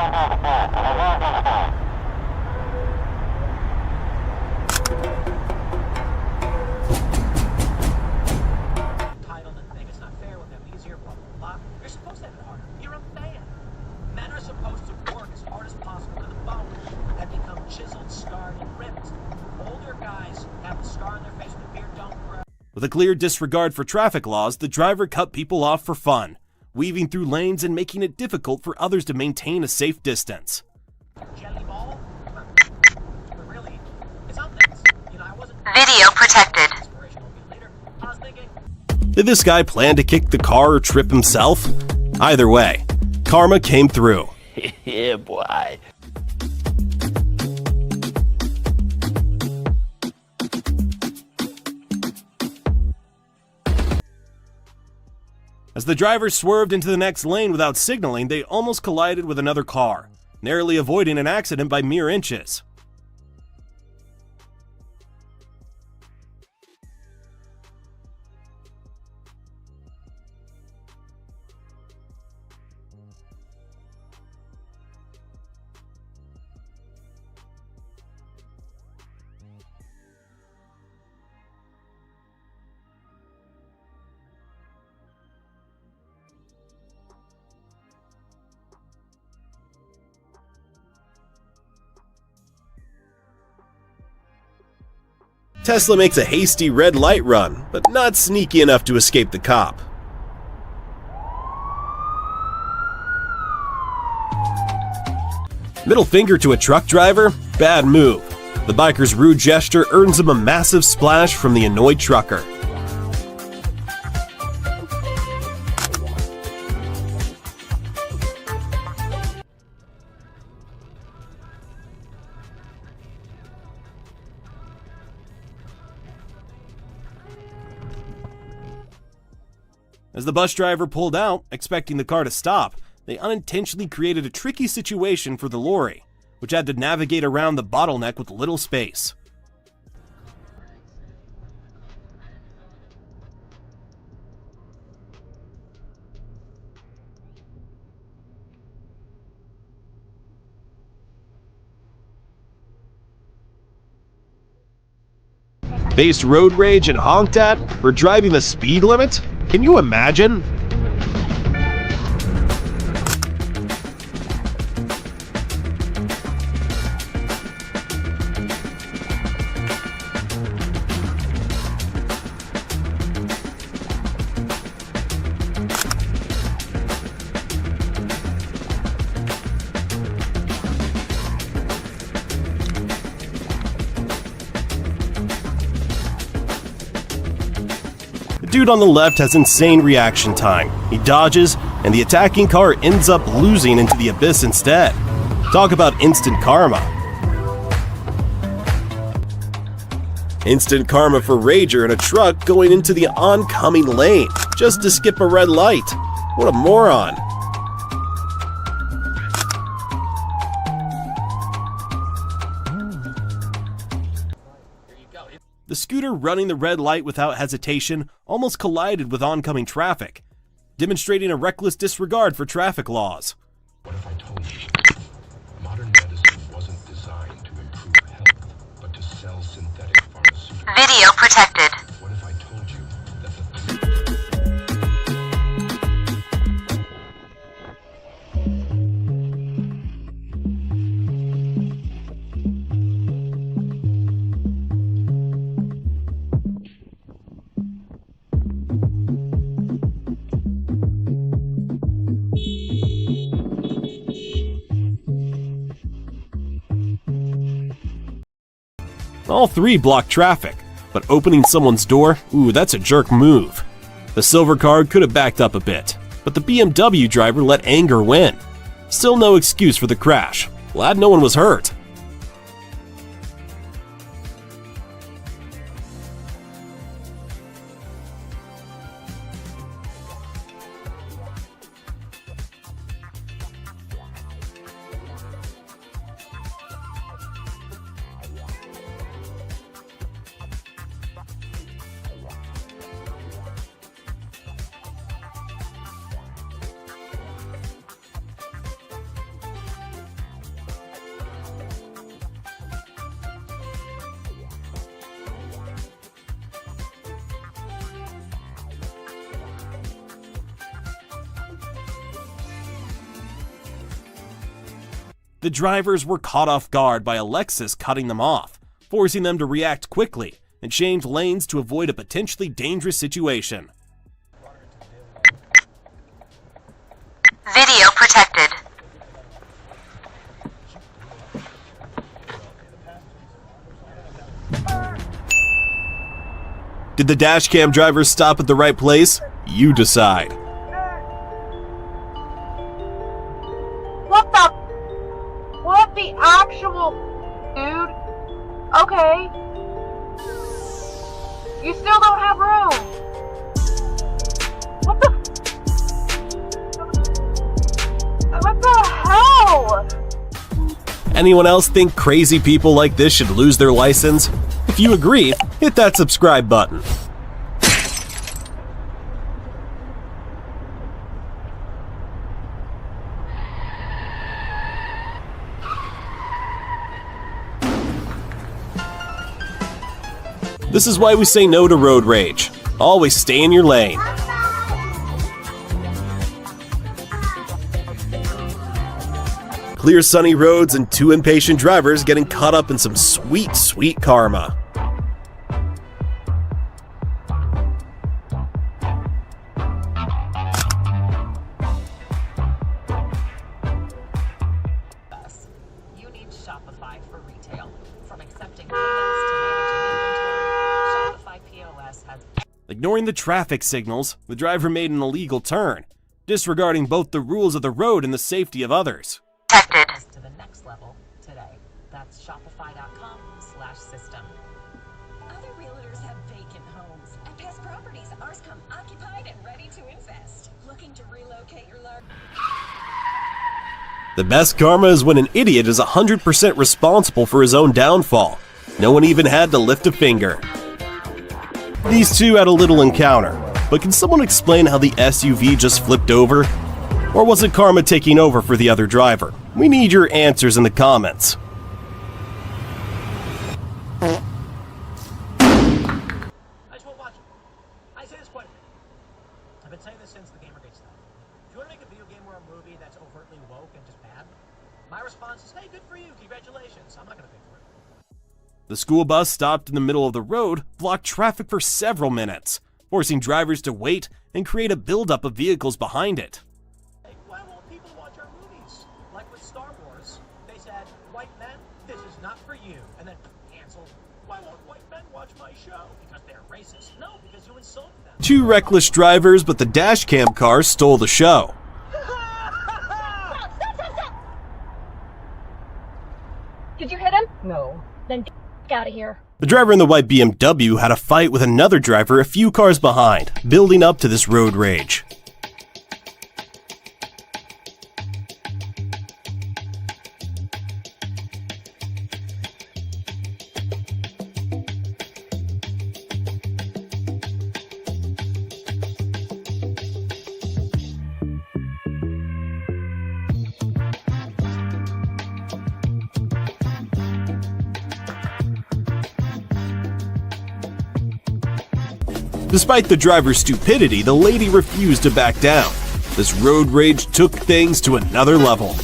With a clear disregard for traffic laws, the driver cut people off for fun, weaving through lanes and making it difficult for others to maintain a safe distance. Video protected. Did this guy plan to kick the car or trip himself? Either way, karma came through. Yeah, boy. As the driver swerved into the next lane without signaling, they almost collided with another car, narrowly avoiding an accident by mere inches. Tesla makes a hasty red light run, but not sneaky enough to escape the cop. Middle finger to a truck driver? Bad move. The biker's rude gesture earns him a massive splash from the annoyed trucker. As the bus driver pulled out, expecting the car to stop, they unintentionally created a tricky situation for the lorry, which had to navigate around the bottleneck with little space. Faced road rage and honked at for driving the speed limit? Can you imagine? The dude on the left has insane reaction time. He dodges, and the attacking car ends up losing into the abyss instead. Talk about instant karma. Instant karma for Rager in a truck going into the oncoming lane, just to skip a red light. What a moron. The scooter running the red light without hesitation almost collided with oncoming traffic, demonstrating a reckless disregard for traffic laws. What if I told you modern medicine wasn't designed to improve health, but to sell synthetic pharmaceuticals? Video protected. What if I told you that All three blocked traffic, but opening someone's door, ooh, that's a jerk move. The silver card could have backed up a bit, but the BMW driver let anger win. Still no excuse for the crash. Glad no one was hurt. The drivers were caught off guard by a Lexus cutting them off, forcing them to react quickly and change lanes to avoid a potentially dangerous situation. Video protected. Did the dashcam drivers stop at the right place? You decide. What the actual dude? Okay. You still don't have room. What the hell? Anyone else think crazy people like this should lose their license? If you agree, hit that subscribe button. This is why we say no to road rage. Always stay in your lane. Clear sunny roads and two impatient drivers getting caught up in some sweet, sweet karma. You need Shopify for retail. From accepting payments to managing inventory, Shopify POS has... Ignoring the traffic signals, the driver made an illegal turn, disregarding both the rules of the road and the safety of others. To the next level today. That's shopify.com/system. Other realtors have vacant homes and past properties. Ours come occupied and ready to invest. Looking to relocate your large... The best karma is when an idiot is 100% responsible for his own downfall. No one even had to lift a finger. These two had a little encounter, but can someone explain how the SUV just flipped over? Or was it karma taking over for the other driver? We need your answers in the comments. I just won't watch it. I say this quite a bit. I've been saying this since the Gamergate stuff. If you want to make a video game or a movie that's overtly woke and just bad, my response is, hey, good for you, congratulations. I'm not going to pay for it. The school bus stopped in the middle of the road, blocked traffic for several minutes, forcing drivers to wait and create a buildup of vehicles behind it. Why won't people watch our movies? Like with Star Wars, they said, white men, this is not for you. And then canceled. Why won't white men watch my show? Because they're racist. No, because you insulted them. Two reckless drivers, but the dashcam car stole the show. Did you hit him? No. Then get out of here. The driver in the white BMW had a fight with another driver a few cars behind, building up to this road rage. Despite the driver's stupidity, the lady refused to back down. This road rage took things to another level.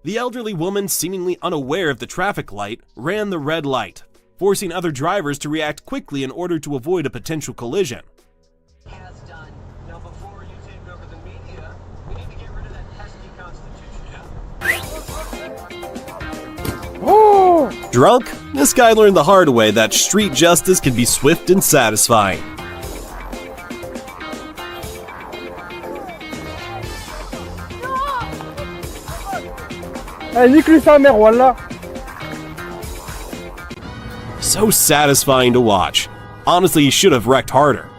The elderly woman, seemingly unaware of the traffic light, ran the red light, forcing other drivers to react quickly in order to avoid a potential collision. Has done. Now, before you take over the media, we need to get rid of that pesky Constitution. Oh! Drunk? This guy learned the hard way that street justice can be swift and satisfying. So satisfying to watch. Honestly, he should have wrecked harder.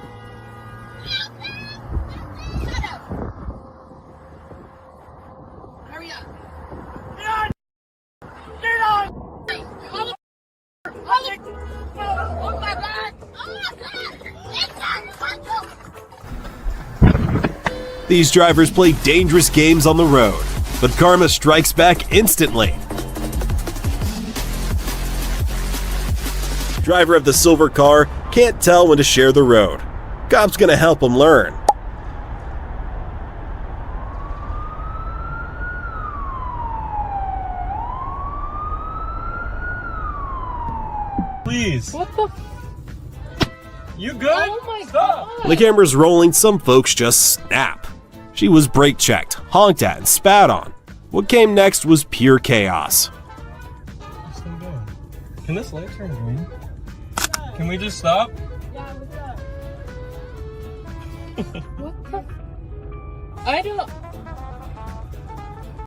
These drivers play dangerous games on the road, but karma strikes back instantly. Driver of the silver car can't tell when to share the road. Cop's gonna help him learn. Please. What the? You good? Oh my God. The camera's rolling, some folks just snap. She was brake checked, honked at, and spat on. What came next was pure chaos. What's he doing? Can this light turn green? Can we just stop? Yeah, what's up? What the? I don't.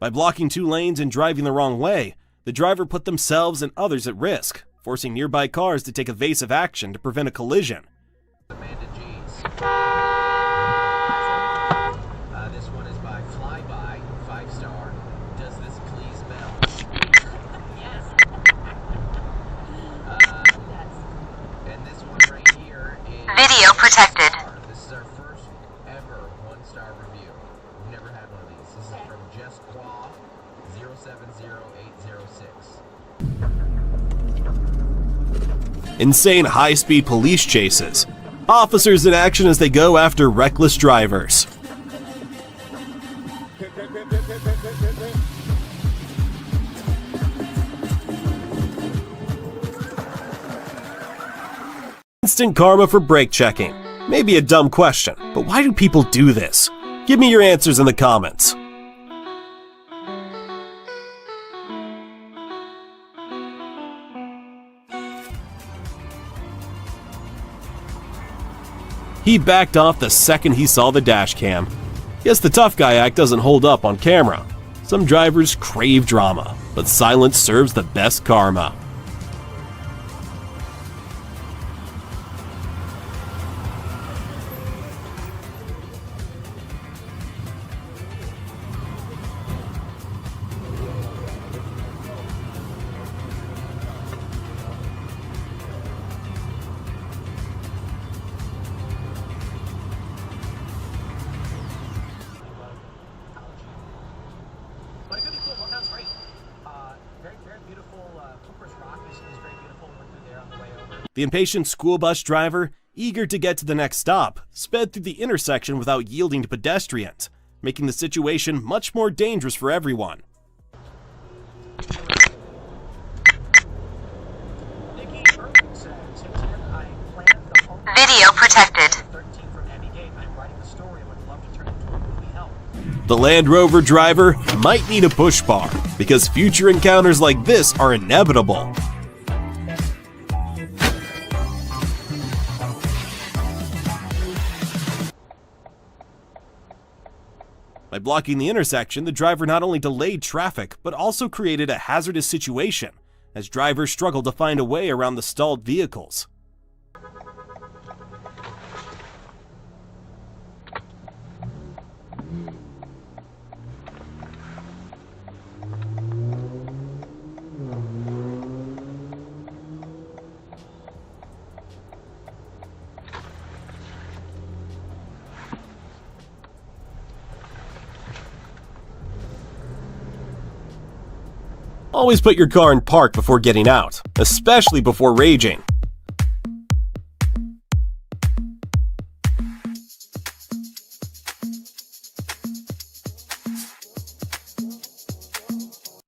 By blocking two lanes and driving the wrong way, the driver put themselves and others at risk, forcing nearby cars to take evasive action to prevent a collision. This one is by Flyby, 5-star. Does this please Mel? Yes. And this one right here is Video protected. This is our first ever 1-star review. We've never had one of these. This is from Just Qua 070806. Insane high-speed police chases. Officers in action as they go after reckless drivers. Instant karma for brake checking. Maybe a dumb question, but why do people do this? Give me your answers in the comments. He backed off the second he saw the dash cam. Guess the tough guy act doesn't hold up on camera. Some drivers crave drama, but silence serves the best karma. But it could be cool. Well, that's great. Very, very beautiful. Cooper's Rock is very beautiful. Went through there on the way over. The impatient school bus driver, eager to get to the next stop, sped through the intersection without yielding to pedestrians, making the situation much more dangerous for everyone. Video protected. The Land Rover driver might need a push bar, because future encounters like this are inevitable. By blocking the intersection, the driver not only delayed traffic, but also created a hazardous situation, as drivers struggled to find a way around the stalled vehicles. Always put your car in park before getting out, especially before raging.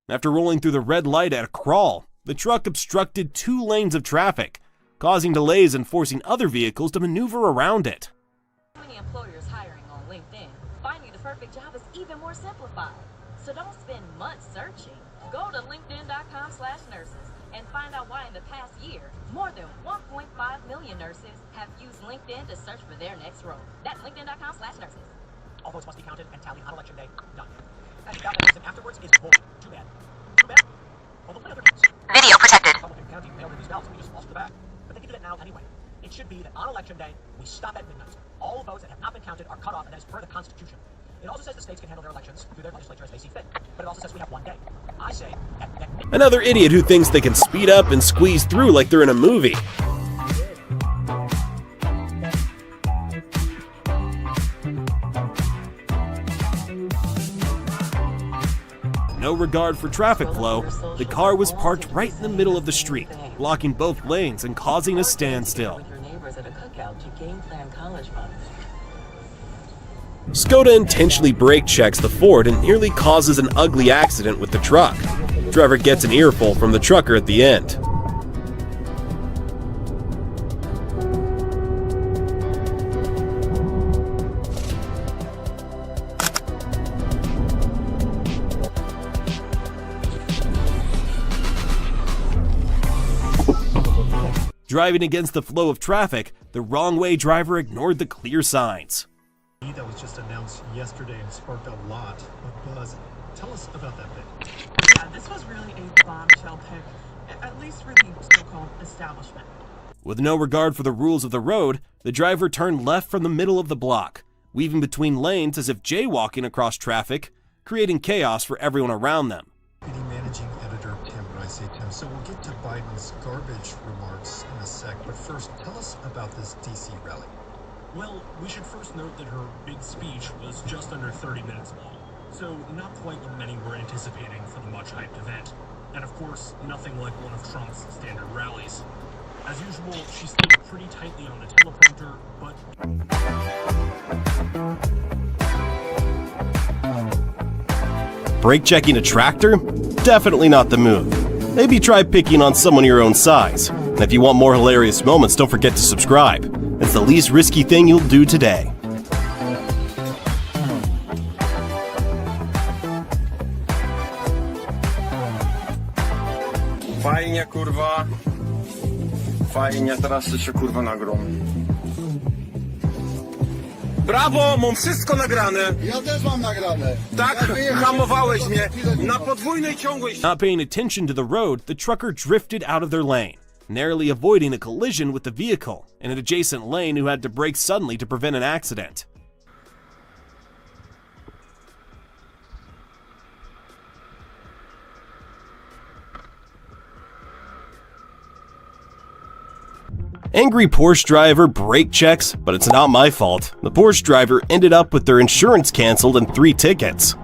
After rolling through the red light at a crawl, the truck obstructed 2 lanes of traffic, causing delays and forcing other vehicles to maneuver around it. Many employers hiring on LinkedIn, finding the perfect job is even more simplified. So don't spend months searching. Go to linkedin.com/nurses and find out why in the past year, more than 1.5 million nurses have used LinkedIn to search for their next role. That's linkedin.com/nurses. All votes must be counted and tallied on election day. Done. And ballot mechanism afterwards is bull. Too bad. Too bad. Well, the other means. Video protected. Republican County mailed in these ballots. We just lost the bag. But they can do that now anyway. It should be that on election day, we stop at midnight. All votes that have not been counted are cut off, and that is per the Constitution. It also says the states can handle their elections through their legislature as they see fit. But it also says we have 1 day. I say at midnight. Another idiot who thinks they can speed up and squeeze through like they're in a movie. No regard for traffic flow, the car was parked right in the middle of the street, blocking both lanes and causing a standstill. Skoda intentionally brake checks the Ford and nearly causes an ugly accident with the truck. Driver gets an earful from the trucker at the end. Driving against the flow of traffic, the wrong-way driver ignored the clear signs. That was just announced yesterday and sparked a lot of buzz. Tell us about that bit. Yeah, this was really a bombshell pick, at least for the so-called establishment. With no regard for the rules of the road, the driver turned left from the middle of the block, weaving between lanes as if jaywalking across traffic, creating chaos for everyone around them. Managing editor Tim, when I say Tim, so we'll get to Biden's garbage remarks in a sec, but first, tell us about this DC rally. Well, we should first note that her big speech was just under 30 minutes long, so not quite what many were anticipating for the much-hyped event. And of course, nothing like one of Trump's standard rallies. As usual, she stayed pretty tightly on the teleprompter, but... Brake checking a tractor? Definitely not the move. Maybe try picking on someone your own size. And if you want more hilarious moments, don't forget to subscribe. It's the least risky thing you'll do today. Fajnie, kurwa. Fajnie, teraz się kurwa nagrą. Brawo, mam wszystko nagrane. Ja też mam nagrane. Tak, hamowałeś mnie na podwójnej ciągłej. Not paying attention to the road, the trucker drifted out of their lane, narrowly avoiding a collision with the vehicle in an adjacent lane who had to brake suddenly to prevent an accident. Angry Porsche driver brake checks, but it's not my fault. The Porsche driver ended up with their insurance canceled and 3 tickets.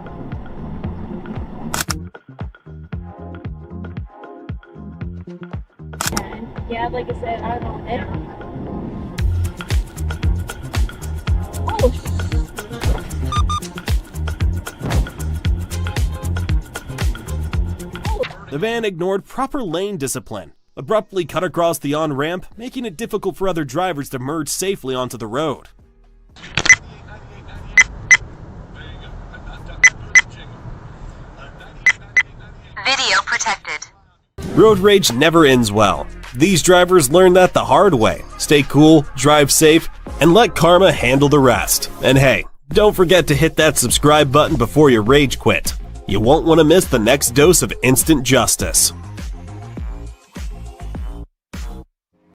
Yeah, like I said, I don't know. The van ignored proper lane discipline, abruptly cut across the on-ramp, making it difficult for other drivers to merge safely onto the road. Video protected. Road rage never ends well. These drivers learned that the hard way. Stay cool, drive safe, and let karma handle the rest. And hey, don't forget to hit that subscribe button before you rage quit. You won't want to miss the next dose of instant justice.